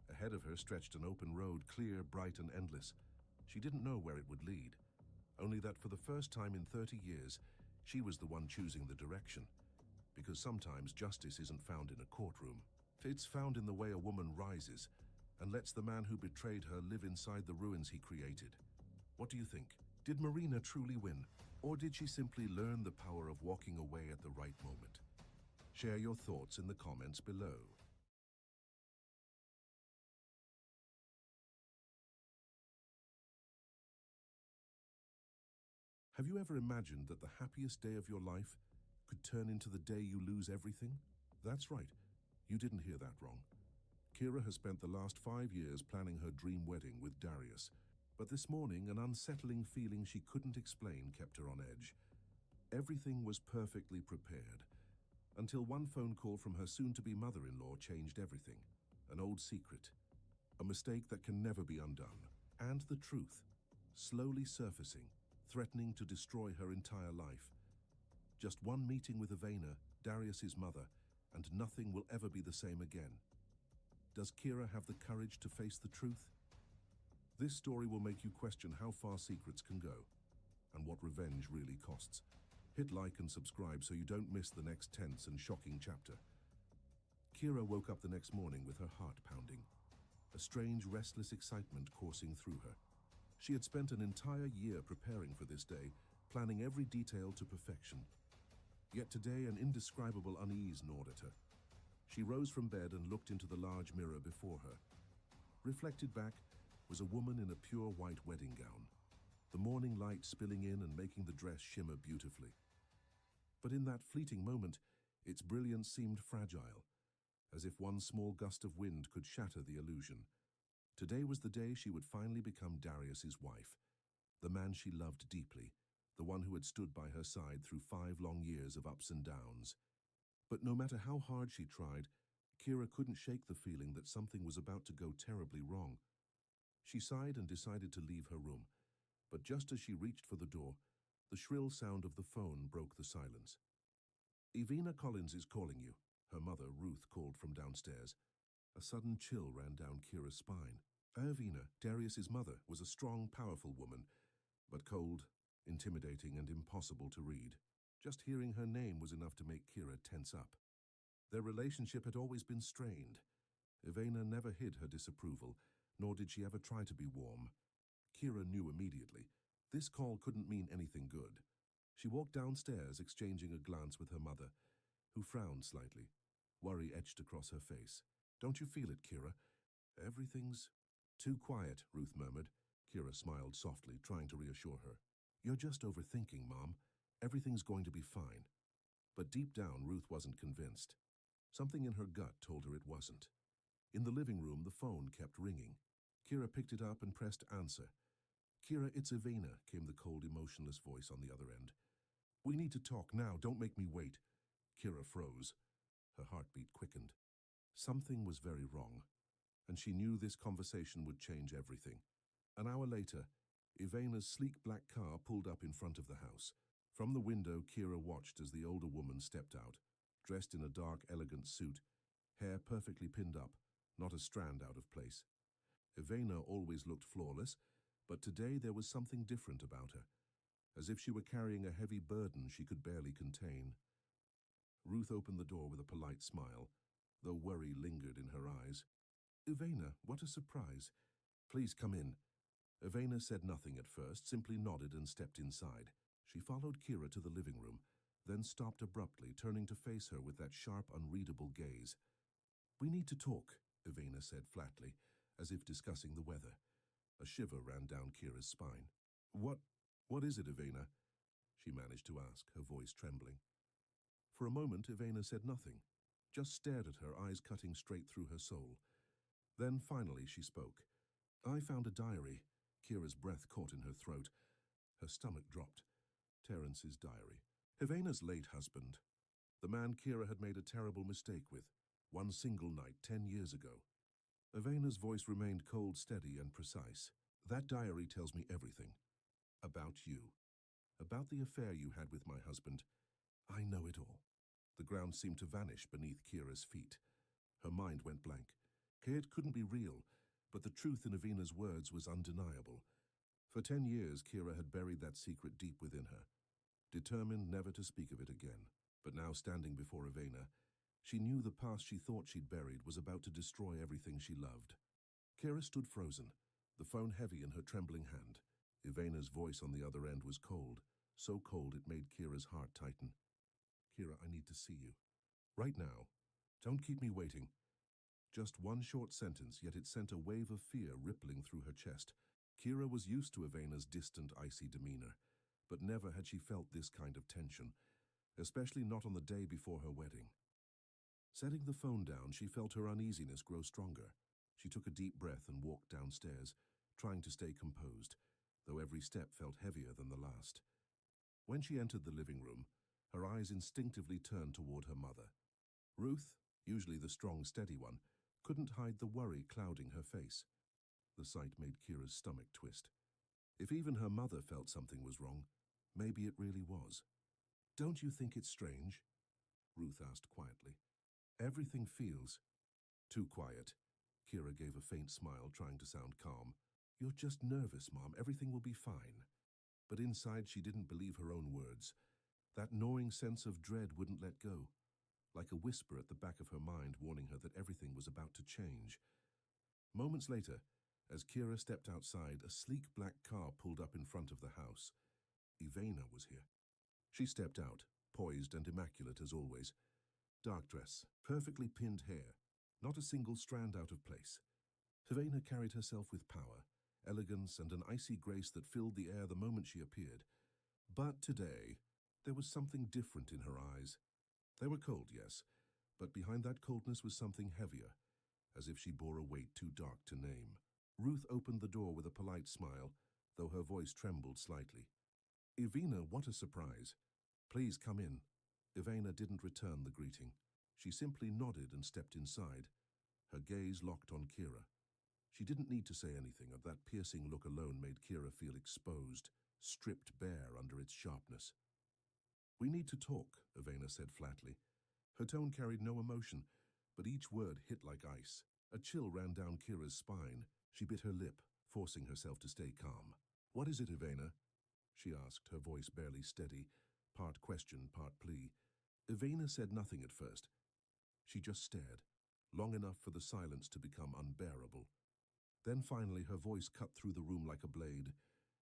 Ahead of her stretched an open road, clear, bright, and endless. She didn't know where it would lead, only that for the first time in 30 years, she was the one choosing the direction. Because sometimes justice isn't found in a courtroom. It's found in the way a woman rises and lets the man who betrayed her live inside the ruins he created. What do you think? Did Marina truly win, or did she simply learn the power of walking away at the right moment? Share your thoughts in the comments below. Have you ever imagined that the happiest day of your life could turn into the day you lose everything? That's right. You didn't hear that wrong. Kira has spent the last 5 years planning her dream wedding with Darius. But this morning, an unsettling feeling she couldn't explain kept her on edge. Everything was perfectly prepared, until one phone call from her soon-to-be mother-in-law changed everything. An old secret, a mistake that can never be undone, and the truth, slowly surfacing, threatening to destroy her entire life. Just one meeting with Ivana, Darius's mother, and nothing will ever be the same again. Does Kira have the courage to face the truth? This story will make you question how far secrets can go, and what revenge really costs. Hit like and subscribe so you don't miss the next tense and shocking chapter. Kira woke up the next morning with her heart pounding, a strange, restless excitement coursing through her. She had spent an entire year preparing for this day, planning every detail to perfection. Yet today an indescribable unease gnawed at her. She rose from bed and looked into the large mirror before her. Reflected back was a woman in a pure white wedding gown, the morning light spilling in and making the dress shimmer beautifully. But in that fleeting moment, its brilliance seemed fragile, as if one small gust of wind could shatter the illusion. Today was the day she would finally become Darius's wife, the man she loved deeply, the one who had stood by her side through 5 long years of ups and downs. But no matter how hard she tried, Kira couldn't shake the feeling that something was about to go terribly wrong. She sighed and decided to leave her room, but just as she reached for the door, the shrill sound of the phone broke the silence. "Ivana Collins is calling you," her mother, Ruth, called from downstairs. A sudden chill ran down Kira's spine. Ivana, Darius's mother, was a strong, powerful woman, but cold, intimidating, and impossible to read. Just hearing her name was enough to make Kira tense up. Their relationship had always been strained. Ivana never hid her disapproval, nor did she ever try to be warm. Kira knew immediately. This call couldn't mean anything good. She walked downstairs, exchanging a glance with her mother, who frowned slightly. Worry etched across her face. "Don't you feel it, Kira? Everything's too quiet," Ruth murmured. Kira smiled softly, trying to reassure her. "You're just overthinking, Mom. Everything's going to be fine." But deep down, Ruth wasn't convinced. Something in her gut told her it wasn't. In the living room, the phone kept ringing. Kira picked it up and pressed answer. "Kira, it's Ivana," came the cold, emotionless voice on the other end. "We need to talk now. Don't make me wait." Kira froze. Her heartbeat quickened. Something was very wrong, and she knew this conversation would change everything. An hour later, Ivana's sleek black car pulled up in front of the house. From the window, Kira watched as the older woman stepped out, dressed in a dark, elegant suit, hair perfectly pinned up, not a strand out of place. Ivana always looked flawless, but today there was something different about her, as if she were carrying a heavy burden she could barely contain. Ruth opened the door with a polite smile, though worry lingered in her eyes. "Ivana, what a surprise. Please come in." Ivana said nothing at first, simply nodded and stepped inside. She followed Kira to the living room, then stopped abruptly, turning to face her with that sharp, unreadable gaze. "We need to talk," Ivana said flatly, as if discussing the weather. A shiver ran down Kira's spine. What is it, Ivana?" she managed to ask, her voice trembling. For a moment, Ivana said nothing, just stared at her, eyes cutting straight through her soul. Then finally she spoke. "I found a diary." Kira's breath caught in her throat. Her stomach dropped. Terence's diary. Ivana's late husband. The man Kira had made a terrible mistake with, one single night 10 years ago. Ivana's voice remained cold, steady, and precise. "That diary tells me everything. About you. About the affair you had with my husband. I know it all." The ground seemed to vanish beneath Kira's feet. Her mind went blank. It couldn't be real, but the truth in Ivana's words was undeniable. For 10 years, Kira had buried that secret deep within her, determined never to speak of it again. But now, standing before Ivana, she knew the past she thought she'd buried was about to destroy everything she loved. Kira stood frozen, the phone heavy in her trembling hand. Ivana's voice on the other end was cold, so cold it made Kira's heart tighten. "Kira, I need to see you. Right now. Don't keep me waiting." Just one short sentence, yet it sent a wave of fear rippling through her chest. Kira was used to Ivana's distant, icy demeanor, but never had she felt this kind of tension, especially not on the day before her wedding. Setting the phone down, she felt her uneasiness grow stronger. She took a deep breath and walked downstairs, trying to stay composed, though every step felt heavier than the last. When she entered the living room, her eyes instinctively turned toward her mother. Ruth, usually the strong, steady one, couldn't hide the worry clouding her face. The sight made Kira's stomach twist. If even her mother felt something was wrong, maybe it really was. "Don't you think it's strange?" Ruth asked quietly. "Everything feels..." "Too quiet." Kira gave a faint smile, trying to sound calm. "You're just nervous, Mom. Everything will be fine." But inside, she didn't believe her own words. That gnawing sense of dread wouldn't let go, like a whisper at the back of her mind warning her that everything was about to change. Moments later, as Kira stepped outside, a sleek black car pulled up in front of the house. Ivana was here. She stepped out, poised and immaculate as always. Dark dress, perfectly pinned hair, not a single strand out of place. Ivana carried herself with power, elegance, and an icy grace that filled the air the moment she appeared. But today, there was something different in her eyes. They were cold, yes, but behind that coldness was something heavier, as if she bore a weight too dark to name. Ruth opened the door with a polite smile, though her voice trembled slightly. "Ivana, what a surprise. Please come in." Ivana didn't return the greeting. She simply nodded and stepped inside, her gaze locked on Kira. She didn't need to say anything, and that piercing look alone made Kira feel exposed, stripped bare under its sharpness. "We need to talk," Ivana said flatly. Her tone carried no emotion, but each word hit like ice. A chill ran down Kira's spine. She bit her lip, forcing herself to stay calm. "What is it, Ivana?" she asked, her voice barely steady, part question, part plea. Ivana said nothing at first. She just stared, long enough for the silence to become unbearable. Then finally her voice cut through the room like a blade.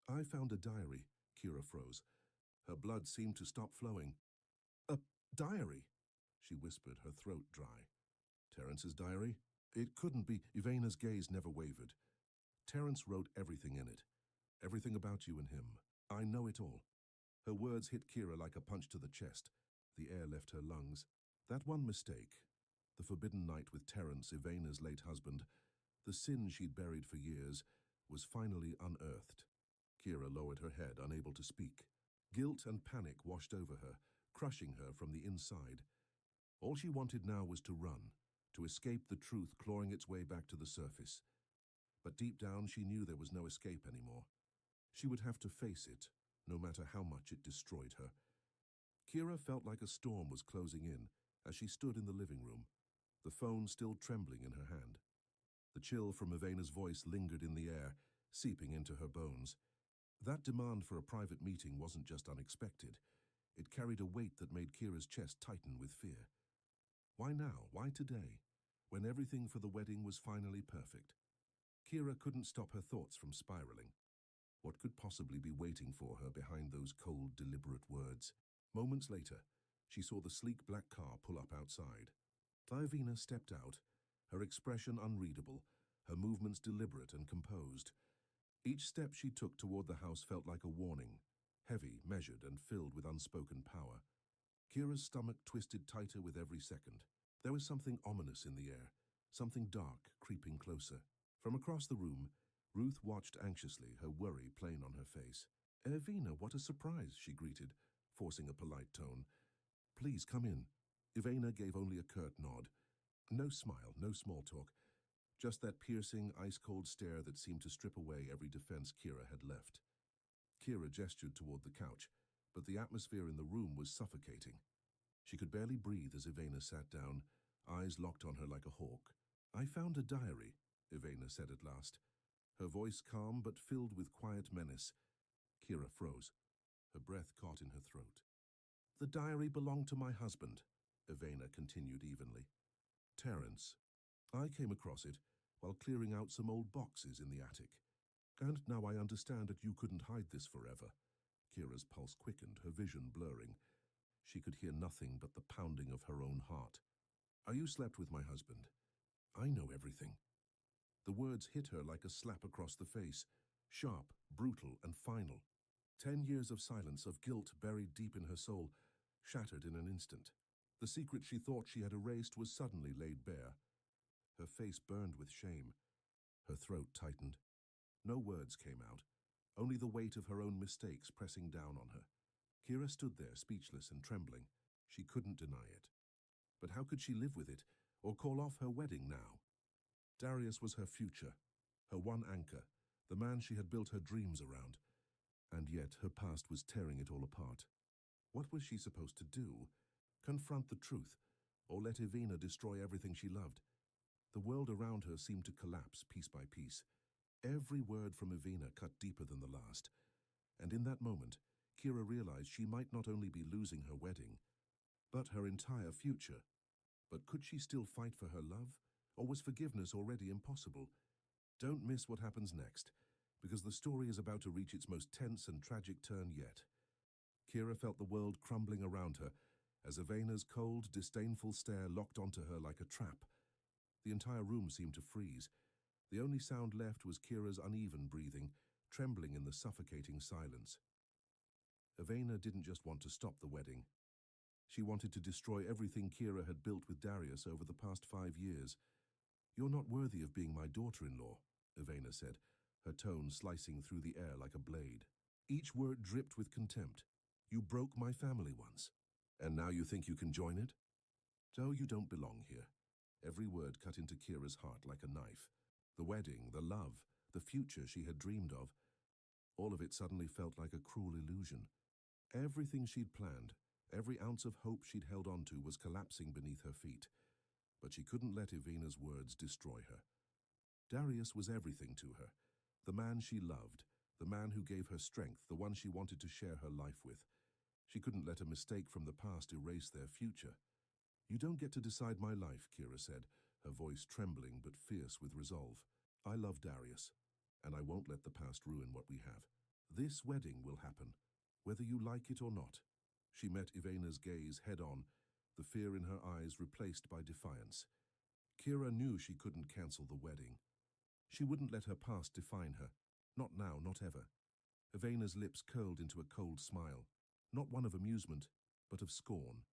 "I found a diary." Kira froze. Her blood seemed to stop flowing. "A diary?" she whispered, her throat dry. "Terrence's diary?" "It couldn't be." Ivana's gaze never wavered. "Terrence wrote everything in it. Everything about you and him. I know it all." Her words hit Kira like a punch to the chest. The air left her lungs. That one mistake, the forbidden night with Terrence, Ivana's late husband, the sin she'd buried for years, was finally unearthed. Kira lowered her head, unable to speak. Guilt and panic washed over her, crushing her from the inside. All she wanted now was to run, to escape the truth clawing its way back to the surface. But deep down, she knew there was no escape anymore. She would have to face it, no matter how much it destroyed her. Kira felt like a storm was closing in as she stood in the living room, the phone still trembling in her hand. The chill from Ivana's voice lingered in the air, seeping into her bones. That demand for a private meeting wasn't just unexpected. It carried a weight that made Kira's chest tighten with fear. Why now? Why today? When everything for the wedding was finally perfect. Kira couldn't stop her thoughts from spiraling. What could possibly be waiting for her behind those cold, deliberate words? Moments later, she saw the sleek black car pull up outside. Ivana stepped out, her expression unreadable, her movements deliberate and composed. Each step she took toward the house felt like a warning, heavy, measured, and filled with unspoken power. Kira's stomach twisted tighter with every second. There was something ominous in the air, something dark creeping closer. From across the room, Ruth watched anxiously, her worry plain on her face. "Ivana, what a surprise," she greeted, forcing a polite tone. "Please come in." Ivana gave only a curt nod. No smile, no small talk. Just that piercing, ice-cold stare that seemed to strip away every defense Kira had left. Kira gestured toward the couch, but the atmosphere in the room was suffocating. She could barely breathe as Ivana sat down, eyes locked on her like a hawk. "I found a diary," Ivana said at last, her voice calm but filled with quiet menace. Kira froze, her breath caught in her throat. "The diary belonged to my husband," Ivana continued evenly. "Terrence. I came across it while clearing out some old boxes in the attic. And now I understand that you couldn't hide this forever." Kira's pulse quickened, her vision blurring. She could hear nothing but the pounding of her own heart. "You slept with my husband. I know everything." The words hit her like a slap across the face, sharp, brutal, and final. 10 years of silence, of guilt buried deep in her soul, shattered in an instant. The secret she thought she had erased was suddenly laid bare. Her face burned with shame. Her throat tightened. No words came out, only the weight of her own mistakes pressing down on her. Kira stood there, speechless and trembling. She couldn't deny it. But how could she live with it, or call off her wedding now? Darius was her future, her one anchor, the man she had built her dreams around. And yet her past was tearing it all apart. What was she supposed to do? Confront the truth, or let Ivina destroy everything she loved? The world around her seemed to collapse piece by piece. Every word from Ivina cut deeper than the last. And in that moment, Kira realized she might not only be losing her wedding, but her entire future. But could she still fight for her love? Or was forgiveness already impossible? Don't miss what happens next, because the story is about to reach its most tense and tragic turn yet. Kira felt the world crumbling around her as Ivana's cold, disdainful stare locked onto her like a trap. The entire room seemed to freeze. The only sound left was Kira's uneven breathing, trembling in the suffocating silence. Ivana didn't just want to stop the wedding. She wanted to destroy everything Kira had built with Darius over the past 5 years. "You're not worthy of being my daughter-in-law," Ivana said, her tone slicing through the air like a blade. Each word dripped with contempt. "You broke my family once, and now you think you can join it? So you don't belong here." Every word cut into Kira's heart like a knife. The wedding, the love, the future she had dreamed of, all of it suddenly felt like a cruel illusion. Everything she'd planned, every ounce of hope she'd held on to was collapsing beneath her feet. But she couldn't let Ivana's words destroy her. Darius was everything to her. The man she loved, the man who gave her strength, the one she wanted to share her life with. She couldn't let a mistake from the past erase their future. "You don't get to decide my life," Kira said, her voice trembling but fierce with resolve. "I love Darius, and I won't let the past ruin what we have. This wedding will happen, whether you like it or not." She met Ivana's gaze head-on, the fear in her eyes replaced by defiance. Kira knew she couldn't cancel the wedding. She wouldn't let her past define her. Not now, not ever. Ivana's lips curled into a cold smile, not one of amusement, but of scorn.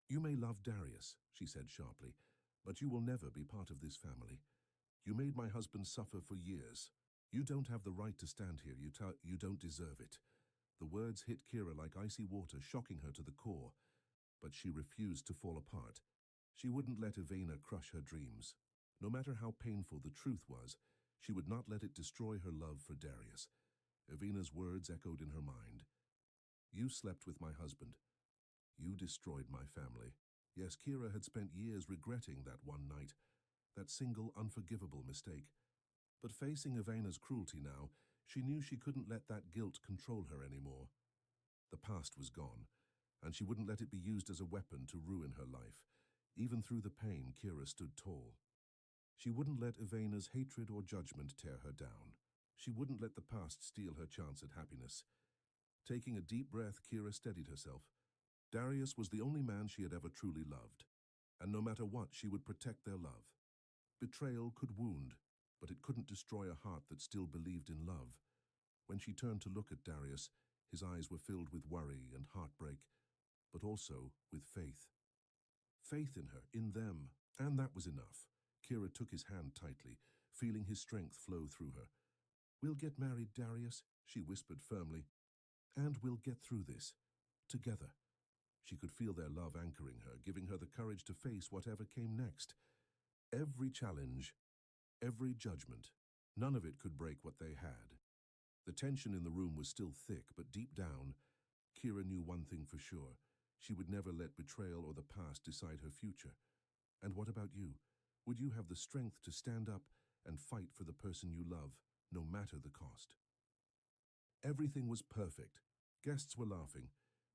"You may love Darius," she said sharply, "but you will never be part of this family. You made my husband suffer for years. You don't have the right to stand here. You don't deserve it." The words hit Kira like icy water, shocking her to the core. But she refused to fall apart. She wouldn't let Ivana crush her dreams. No matter how painful the truth was, she would not let it destroy her love for Darius. Ivana's words echoed in her mind. "You slept with my husband. You destroyed my family." Yes, Kira had spent years regretting that one night, that single unforgivable mistake. But facing Ivana's cruelty now, she knew she couldn't let that guilt control her anymore. The past was gone, and she wouldn't let it be used as a weapon to ruin her life. Even through the pain, Kira stood tall. She wouldn't let Ivana's hatred or judgment tear her down. She wouldn't let the past steal her chance at happiness. Taking a deep breath, Kira steadied herself. Darius was the only man she had ever truly loved, and no matter what, she would protect their love. Betrayal could wound, but it couldn't destroy a heart that still believed in love. When she turned to look at Darius, his eyes were filled with worry and heartbreak, but also with faith. Faith in her, in them, and that was enough. Kira took his hand tightly, feeling his strength flow through her. "We'll get married, Darius," she whispered firmly, "and we'll get through this, together." She could feel their love anchoring her, giving her the courage to face whatever came next. Every challenge, every judgment, none of it could break what they had. The tension in the room was still thick, but deep down, Kira knew one thing for sure. She would never let betrayal or the past decide her future. And what about you? Would you have the strength to stand up and fight for the person you love, no matter the cost? Everything was perfect. Guests were laughing.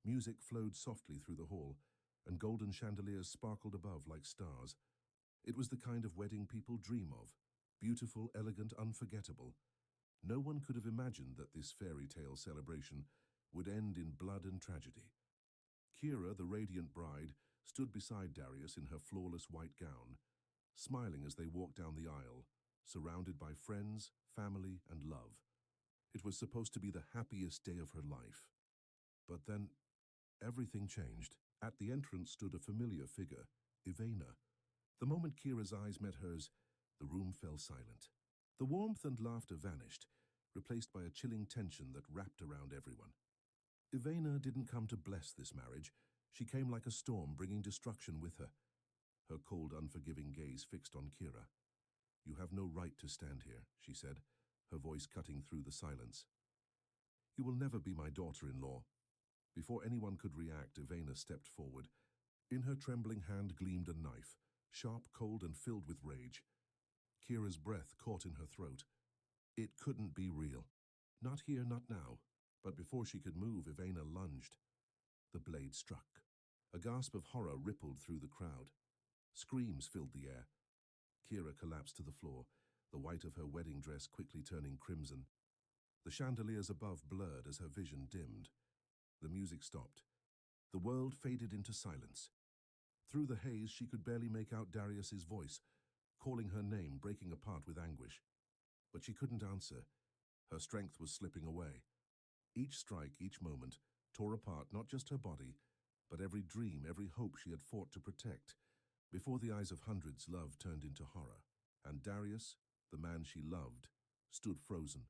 Music flowed softly through the hall, and golden chandeliers sparkled above like stars. It was the kind of wedding people dream of. Beautiful, elegant, unforgettable. No one could have imagined that this fairy tale celebration would end in blood and tragedy. Kira, the radiant bride, stood beside Darius in her flawless white gown, smiling as they walked down the aisle, surrounded by friends, family, and love. It was supposed to be the happiest day of her life. But then, everything changed. At the entrance stood a familiar figure, Ivana. The moment Kira's eyes met hers, the room fell silent. The warmth and laughter vanished, replaced by a chilling tension that wrapped around everyone. Ivana didn't come to bless this marriage. She came like a storm, bringing destruction with her. Her cold, unforgiving gaze fixed on Kira. "You have no right to stand here," she said, her voice cutting through the silence. "You will never be my daughter-in-law." Before anyone could react, Ivana stepped forward. In her trembling hand gleamed a knife, sharp, cold, and filled with rage. Kira's breath caught in her throat. It couldn't be real. Not here, not now. But before she could move, Ivana lunged. The blade struck. A gasp of horror rippled through the crowd. Screams filled the air. Kira collapsed to the floor, the white of her wedding dress quickly turning crimson. The chandeliers above blurred as her vision dimmed. The music stopped. The world faded into silence. Through the haze, she could barely make out Darius's voice, calling her name, breaking apart with anguish. But she couldn't answer. Her strength was slipping away. Each strike, each moment, tore apart not just her body, but every dream, every hope she had fought to protect. Before the eyes of hundreds, love turned into horror. And Darius, the man she loved, stood frozen,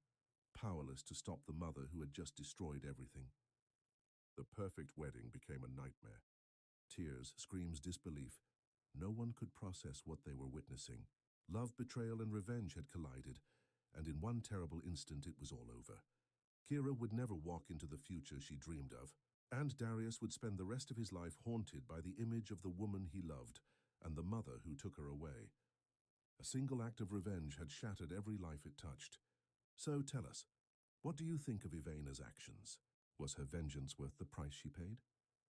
powerless to stop the mother who had just destroyed everything. The perfect wedding became a nightmare. Tears, screams, disbelief. No one could process what they were witnessing. Love, betrayal, and revenge had collided, and in one terrible instant it was all over. Kira would never walk into the future she dreamed of, and Darius would spend the rest of his life haunted by the image of the woman he loved and the mother who took her away. A single act of revenge had shattered every life it touched. So tell us, what do you think of Ivana's actions? Was her vengeance worth the price she paid?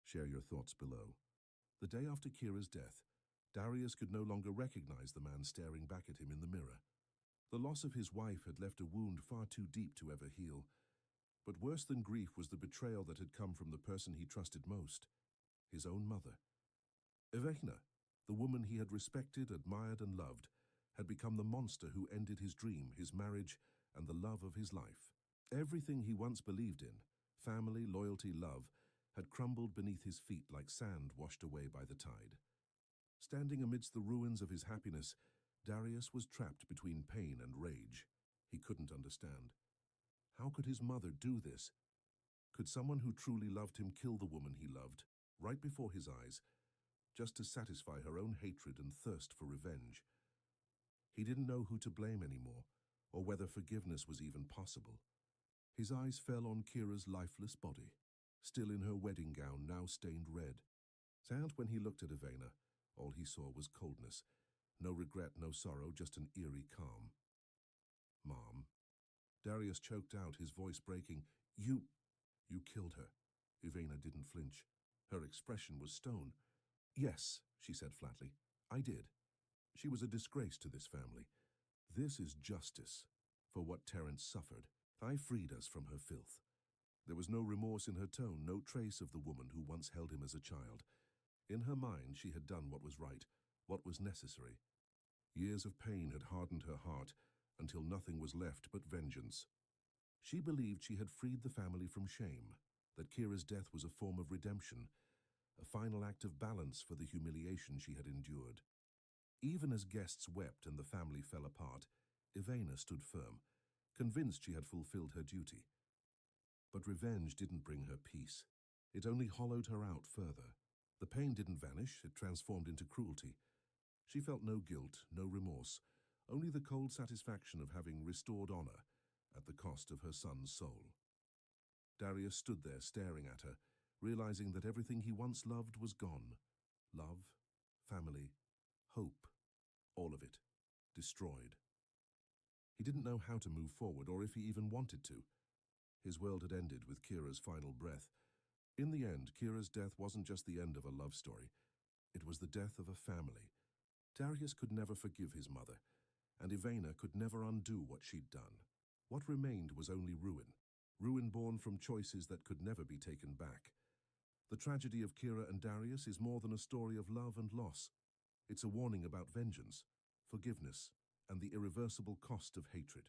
Share your thoughts below. The day after Kira's death, Darius could no longer recognize the man staring back at him in the mirror. The loss of his wife had left a wound far too deep to ever heal. But worse than grief was the betrayal that had come from the person he trusted most, his own mother. Ivana, the woman he had respected, admired, and loved, had become the monster who ended his dream, his marriage, and the love of his life. Everything he once believed in, family, loyalty, love, had crumbled beneath his feet like sand washed away by the tide. Standing amidst the ruins of his happiness, Darius was trapped between pain and rage. He couldn't understand. How could his mother do this? Could someone who truly loved him kill the woman he loved, right before his eyes, just to satisfy her own hatred and thirst for revenge? He didn't know who to blame anymore, or whether forgiveness was even possible. His eyes fell on Kira's lifeless body, still in her wedding gown, now stained red. And when he looked at Ivana, all he saw was coldness. No regret, no sorrow, just an eerie calm. "Mom." Darius choked out, his voice breaking. You killed her." Ivana didn't flinch. Her expression was stone. "Yes," she said flatly. "I did. She was a disgrace to this family. This is justice for what Terence suffered. I freed us from her filth." There was no remorse in her tone, no trace of the woman who once held him as a child. In her mind, she had done what was right, what was necessary. Years of pain had hardened her heart until nothing was left but vengeance. She believed she had freed the family from shame, that Kira's death was a form of redemption, a final act of balance for the humiliation she had endured. Even as guests wept and the family fell apart, Ivana stood firm, convinced she had fulfilled her duty. But revenge didn't bring her peace. It only hollowed her out further. The pain didn't vanish, it transformed into cruelty. She felt no guilt, no remorse, only the cold satisfaction of having restored honor at the cost of her son's soul. Darius stood there staring at her, realizing that everything he once loved was gone. Love, family, hope, all of it, destroyed. He didn't know how to move forward or if he even wanted to. His world had ended with Kira's final breath. In the end, Kira's death wasn't just the end of a love story. It was the death of a family. Darius could never forgive his mother, and Ivana could never undo what she'd done. What remained was only ruin. Ruin born from choices that could never be taken back. The tragedy of Kira and Darius is more than a story of love and loss. It's a warning about vengeance, forgiveness, and the irreversible cost of hatred.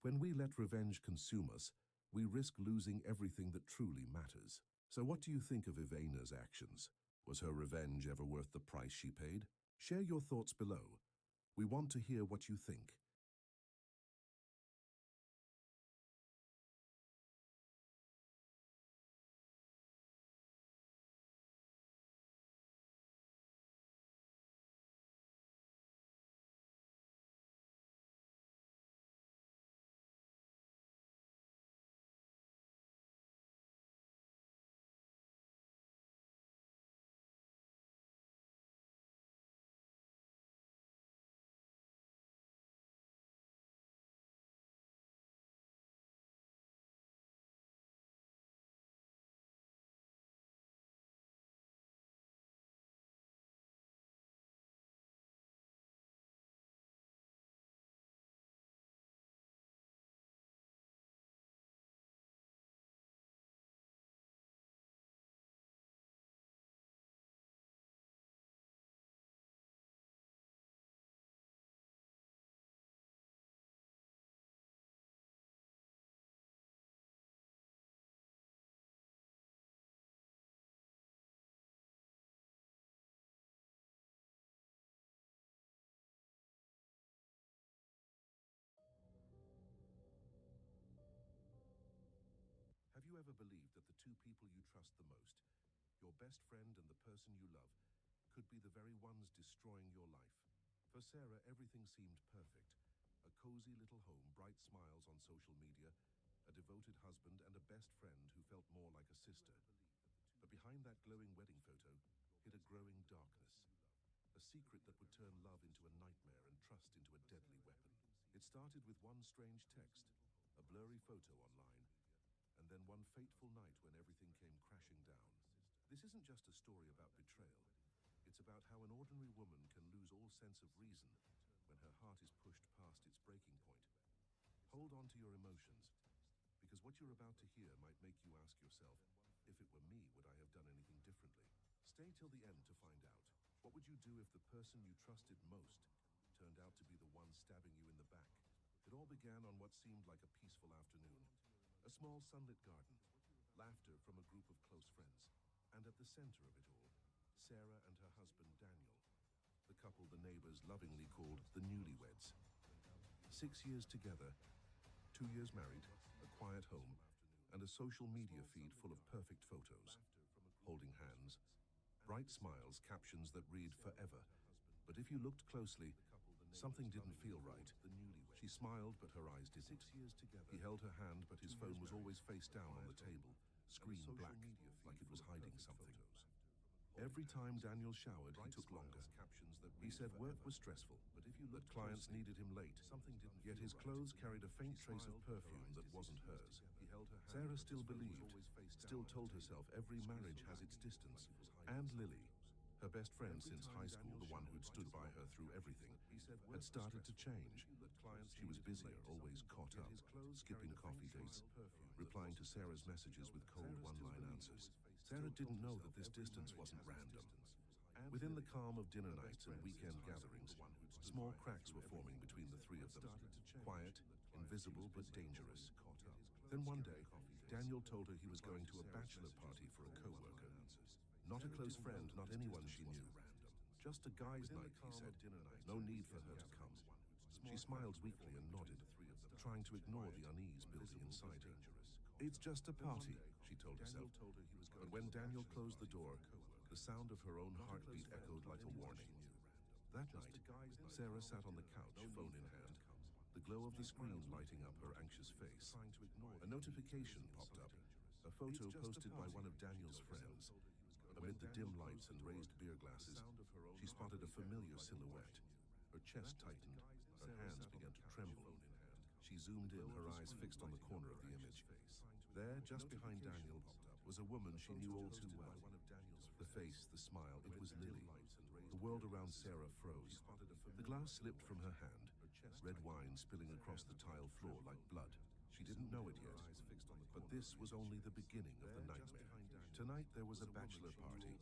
When we let revenge consume us, we risk losing everything that truly matters. So what do you think of Ivena's actions? Was her revenge ever worth the price she paid? Share your thoughts below. We want to hear what you think. Have you ever believed that the two people you trust the most, your best friend and the person you love, could be the very ones destroying your life? For Sarah, everything seemed perfect. A cozy little home, bright smiles on social media, a devoted husband, and a best friend who felt more like a sister. But behind that glowing wedding photo hid a growing darkness, a secret that would turn love into a nightmare and trust into a deadly weapon. It started with one strange text, a blurry photo online, and then one fateful night when everything came crashing down. This isn't just a story about betrayal. It's about how an ordinary woman can lose all sense of reason when her heart is pushed past its breaking point. Hold on to your emotions, because what you're about to hear might make you ask yourself, if it were me, would I have done anything differently? Stay till the end to find out. What would you do if the person you trusted most turned out to be the one stabbing you in the back? It all began on what seemed like a peaceful afternoon. A small sunlit garden, laughter from a group of close friends, and at the center of it all, Sarah and her husband Daniel, the couple the neighbors lovingly called the newlyweds. 6 years together, 2 years married, a quiet home, and a social media feed full of perfect photos. Holding hands, bright smiles, captions that read forever. But if you looked closely, something didn't feel right. She smiled, but her eyes didn't. He held her hand, but his phone was always face down on the table, screen black, like it was hiding something. Every time Daniel showered, he took longer. He said work was stressful, that clients needed him late, yet his clothes carried a faint trace of perfume that wasn't hers. Sarah still believed, still told herself every marriage has its distance. And Lily, her best friend since high school, the one who'd stood by her through everything, had started to change. She was busier, always caught up, skipping coffee dates, replying to Sarah's messages with cold one-line answers. Sarah didn't know that this distance wasn't random. Within the calm of dinner nights and weekend gatherings, small cracks were forming between the three of them. Quiet, invisible, but dangerous. Then one day, Daniel told her he was going to a bachelor party for a co-worker. Not a close friend, not anyone she knew. Just a guy's night, he said. No need for her to come. She smiled weakly and nodded, trying to ignore the unease building inside her. It's just a party, she told herself. But when Daniel closed the door, the sound of her own heartbeat echoed like a warning. That night, Sarah sat on the couch, phone in hand, the glow of the screen lighting up her anxious face. A notification popped up, a photo posted by one of Daniel's friends. Amid the dim lights and raised beer glasses, she spotted a familiar silhouette. Her chest tightened, her hands began to tremble. She zoomed in, her eyes fixed on the corner of the image. There, just behind Daniel, was a woman she knew all too well. The face, the smile, it was Lily. The world around Sarah froze. The glass slipped from her hand, red wine spilling across the tile floor like blood. She didn't know it yet, but this was only the beginning of the nightmare. Tonight there was a bachelor party,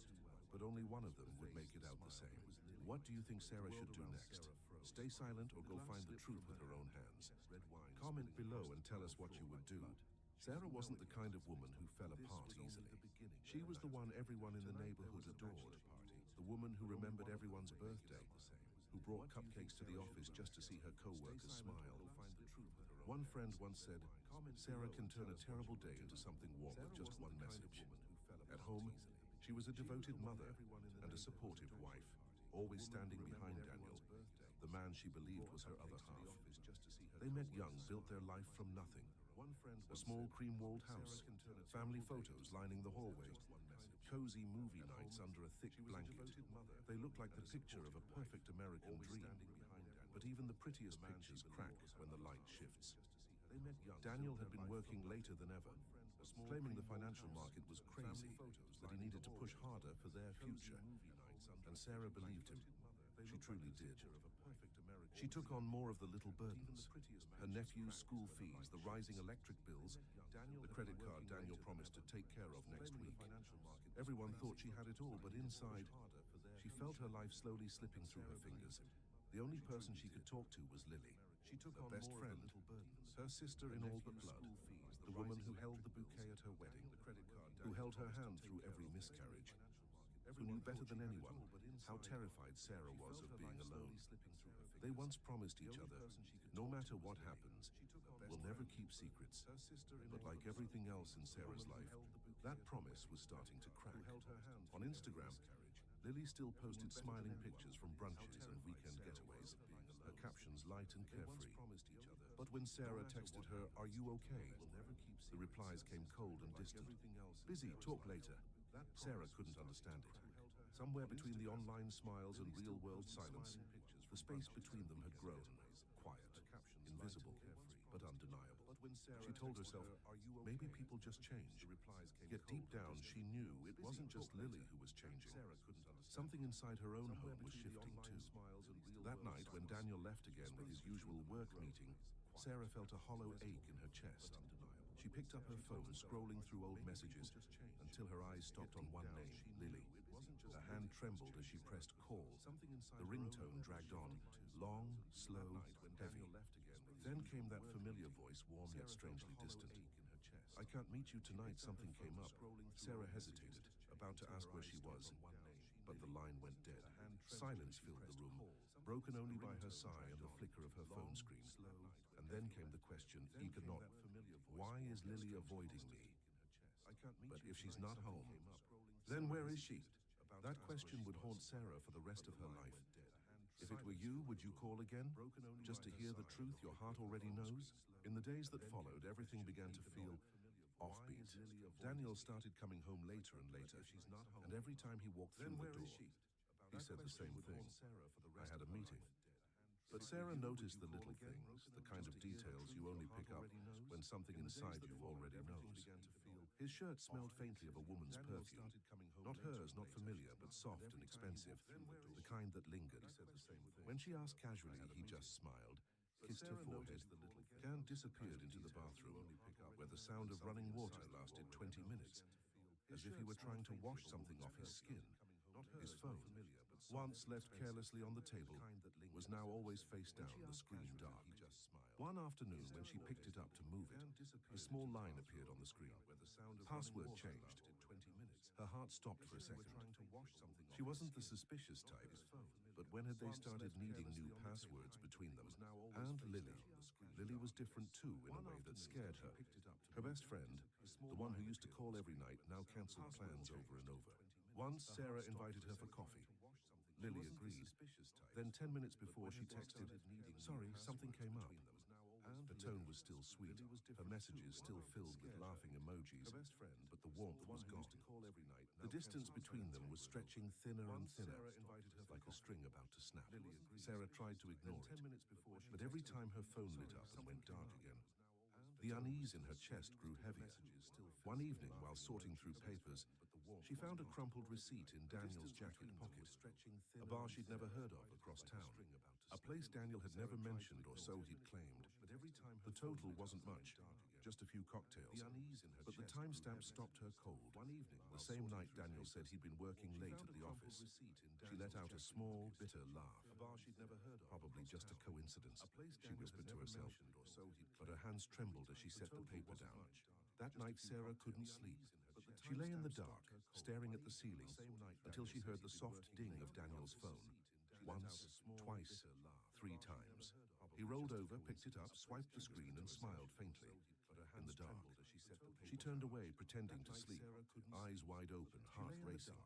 but only one of them would make it out the same. What do you think Sarah should do next? Stay silent or go find the truth with her own hands. Comment below and tell us what you would do. Sarah wasn't the kind of woman who fell apart easily. She was the one everyone in the neighborhood adored. The woman who remembered everyone's birthday, who brought cupcakes to the office just to see her co-workers smile. One friend once said, Sarah can turn a terrible day into something warm with just one message. At home, she was a devoted mother and a supportive wife, always standing behind Daniel, the man she believed was her other half. They met young, built their life from nothing. A small cream-walled house, family photos lining the hallway, cozy movie nights under a thick blanket. They looked like the picture of a perfect American dream. But even the prettiest pictures crack when the light shifts. Daniel had been working later than ever, claiming the financial market was crazy, that he needed to push harder for their future. And Sarah believed him. She truly did. She took on more of the little burdens. Her nephew's school fees, the rising electric bills, the credit card Daniel promised to take care of next week. Everyone thought she had it all, but inside, she felt her life slowly slipping through her fingers. The only person she could talk to was Lily, her best friend, her sister in all but blood, the woman who held the bouquet at her wedding, who held her hand through every miscarriage, who knew better than anyone how terrified Sarah was of being alone. They once promised each other, no matter what happens, we'll never keep secrets. But like everything else in Sarah's life, that promise was starting to crack. On Instagram, Lily still posted smiling pictures from brunches and weekend getaways, her captions light and carefree. But when Sarah texted her, "Are you okay?" the replies came cold and distant. "Busy, talk later." Sarah couldn't understand it. Somewhere between the online smiles and real-world silence, the space between them had grown, quiet, invisible, but undeniable. She told herself, maybe people just change. Yet deep down, she knew it wasn't just Lily who was changing. Something inside her own home was shifting too. That night, when Daniel left again with his usual work meeting, Sarah felt a hollow ache in her chest. She picked up her phone, scrolling through old messages, until her eyes stopped on one name, Lily. Her hand trembled as she pressed call. The ringtone dragged on, long, slow, heavy. Then came that familiar voice, warm yet strangely distant. "I can't meet you tonight, something came up." Sarah hesitated, about to ask where she was, but the line went dead. Silence filled the room, broken only by her sigh and the flicker of her phone screen. And then came the question, eager not, why is Lily avoiding me? But if she's not home, then where is she? That question would haunt Sarah for the rest of her life. If it were you, would you call again? Just to hear the truth your heart already knows? In the days that followed, everything began to feel offbeat. Daniel started coming home later and later, and every time he walked through the door, he said the same thing. "I had a meeting." But Sarah noticed the little things, the kind of details you only pick up when something inside you already knows. His shirt smelled faintly of a woman's perfume. Not hers, not familiar, but soft and expensive, the kind that lingered. When she asked casually, he just smiled, kissed her forehead, and disappeared into the bathroom, where the sound of running water lasted 20 minutes, as if he were trying to wash something off his skin. His phone, once left carelessly on the table, was now always face down, the screen dark. One afternoon, when she picked it up to move it, a small line appeared on the screen. Password changed. Her heart stopped for a second. She wasn't the suspicious type, but when had they started needing new passwords between them? And Lily was different too, in a way that scared her. Her best friend, the one who used to call every night, now cancelled plans over and over. Once Sarah invited her for coffee. Lily agreed. Then 10 minutes before she texted, "Sorry, something came up." Her tone was still sweet, her messages still filled with laughing emojis, but the warmth was gone. The distance between them was stretching thinner and thinner, like a string about to snap. Sarah tried to ignore it, but every time her phone lit up and went dark again, the unease in her chest grew heavier. One evening, while sorting through papers, she found a crumpled receipt in Daniel's jacket pocket, a bar she'd never heard of across town, a place Daniel had never mentioned or so he'd claimed. The total wasn't much, just a few cocktails. But the timestamp stopped her cold. One evening, the same night Daniel said he'd been working late at the office, she let out a small, bitter laugh. Probably just a coincidence, she whispered to herself, but her hands trembled as she set the paper down. That night, Sarah couldn't sleep. She lay in the dark, staring at the ceiling, until she heard the soft ding of Daniel's phone. Once, twice, 3 times. He rolled over, picked it up, swiped the screen, and smiled faintly. In the dark, she turned away, pretending to sleep, eyes wide open, heart racing.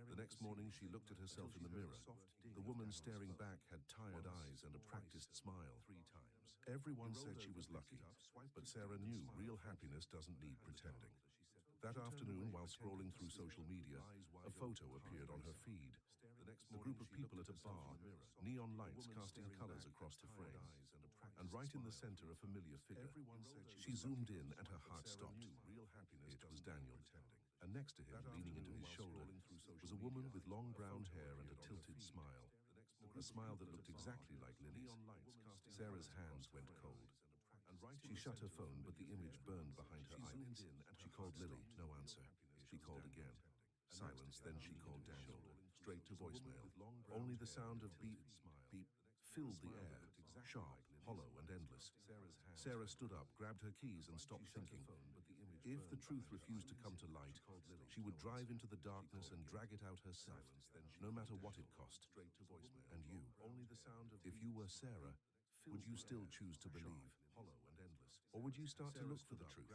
The next morning, she looked at herself in the mirror. The woman staring back had tired eyes and a practiced smile. Everyone said she was lucky, but Sarah knew real happiness doesn't need pretending. That afternoon, while scrolling through social media, a photo appeared on her feed. The group of people at a bar, neon lights casting colors across the frame, and right in the center, a familiar figure. She zoomed in and her heart stopped. It was Daniel, and next to him, leaning into his shoulder, was a woman with long brown hair and a tilted smile. A smile that looked exactly like Lily's. Sarah's hands went cold. She shut her phone, but the image burned behind her eyelids. She called Lily, no answer. She called again. Silence, then she called Daniel, straight to voicemail. Only the sound of beep, beep filled the air, sharp, hollow, and endless. Sarah stood up, grabbed her keys, and stopped thinking. If the truth refused to come to light, she would drive into the darkness and drag it out herself, no matter what it cost. And you, if you were Sarah, would you still choose to believe? Or would you start to look for the truth?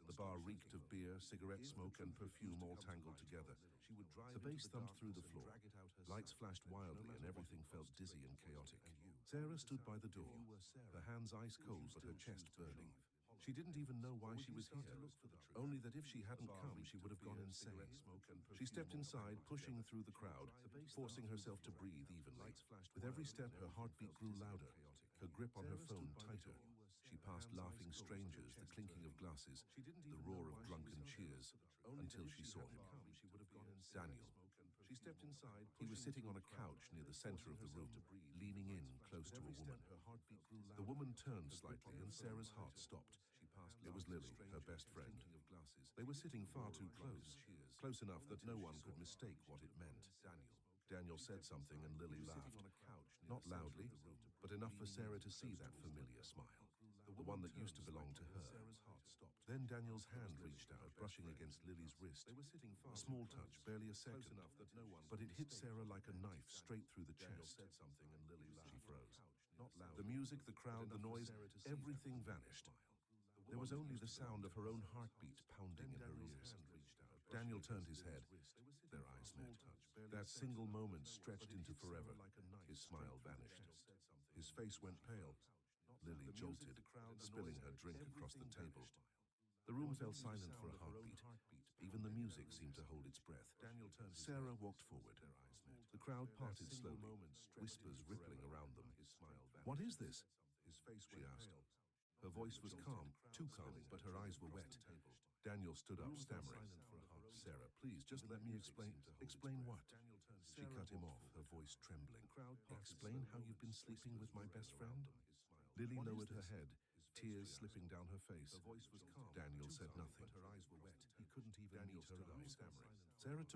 The bar reeked of beer, cigarette smoke, and perfume all tangled together. The bass thumped through the floor. Lights flashed wildly and everything felt dizzy and chaotic. Sarah stood by the door, her hands ice cold but her chest burning. She didn't even know why she was here, only that if she hadn't come, she would have gone insane. She stepped inside, pushing through the crowd, forcing herself to breathe evenly. With every step, her heartbeat grew louder, her grip on her phone tighter. She passed laughing strangers, the clinking of glasses, the roar of drunken cheers, until she saw him. Daniel. She stepped inside. He was sitting on a couch near the center of the room, leaning in close to a woman. The woman turned slightly, and Sarah's heart stopped. It was Lily, her best friend. They were sitting far too close enough that no one could mistake what it meant. Daniel said something and Lily laughed. Not loudly, but enough for Sarah to see that familiar smile, the one that used to belong to her. Then Daniel's hand reached out, brushing against Lily's wrist. A small touch, barely a second, but it hit Sarah like a knife straight through the chest. She froze. The music, the crowd, the noise, everything vanished. There was only the sound of her own heartbeat pounding in her ears. Daniel turned his head. Their eyes met. That single moment stretched into forever. His smile vanished. His face went pale. Lily jolted, spilling her drink across the table. The room fell silent for a heartbeat. Even the music seemed to hold its breath. Sarah walked forward. The crowd parted slowly, whispers rippling around them. "What is this?" she asked. Her voice was calm, too calm, but her eyes were wet. Daniel stood up, stammering. "Sarah, please, just let me explain." "Explain what?" She cut him off, her voice trembling. "Explain how you've been sleeping with my best friend?" Lily lowered her head, tears slipping down her face. Daniel said nothing. He couldn't even meet her eyes. Sarah took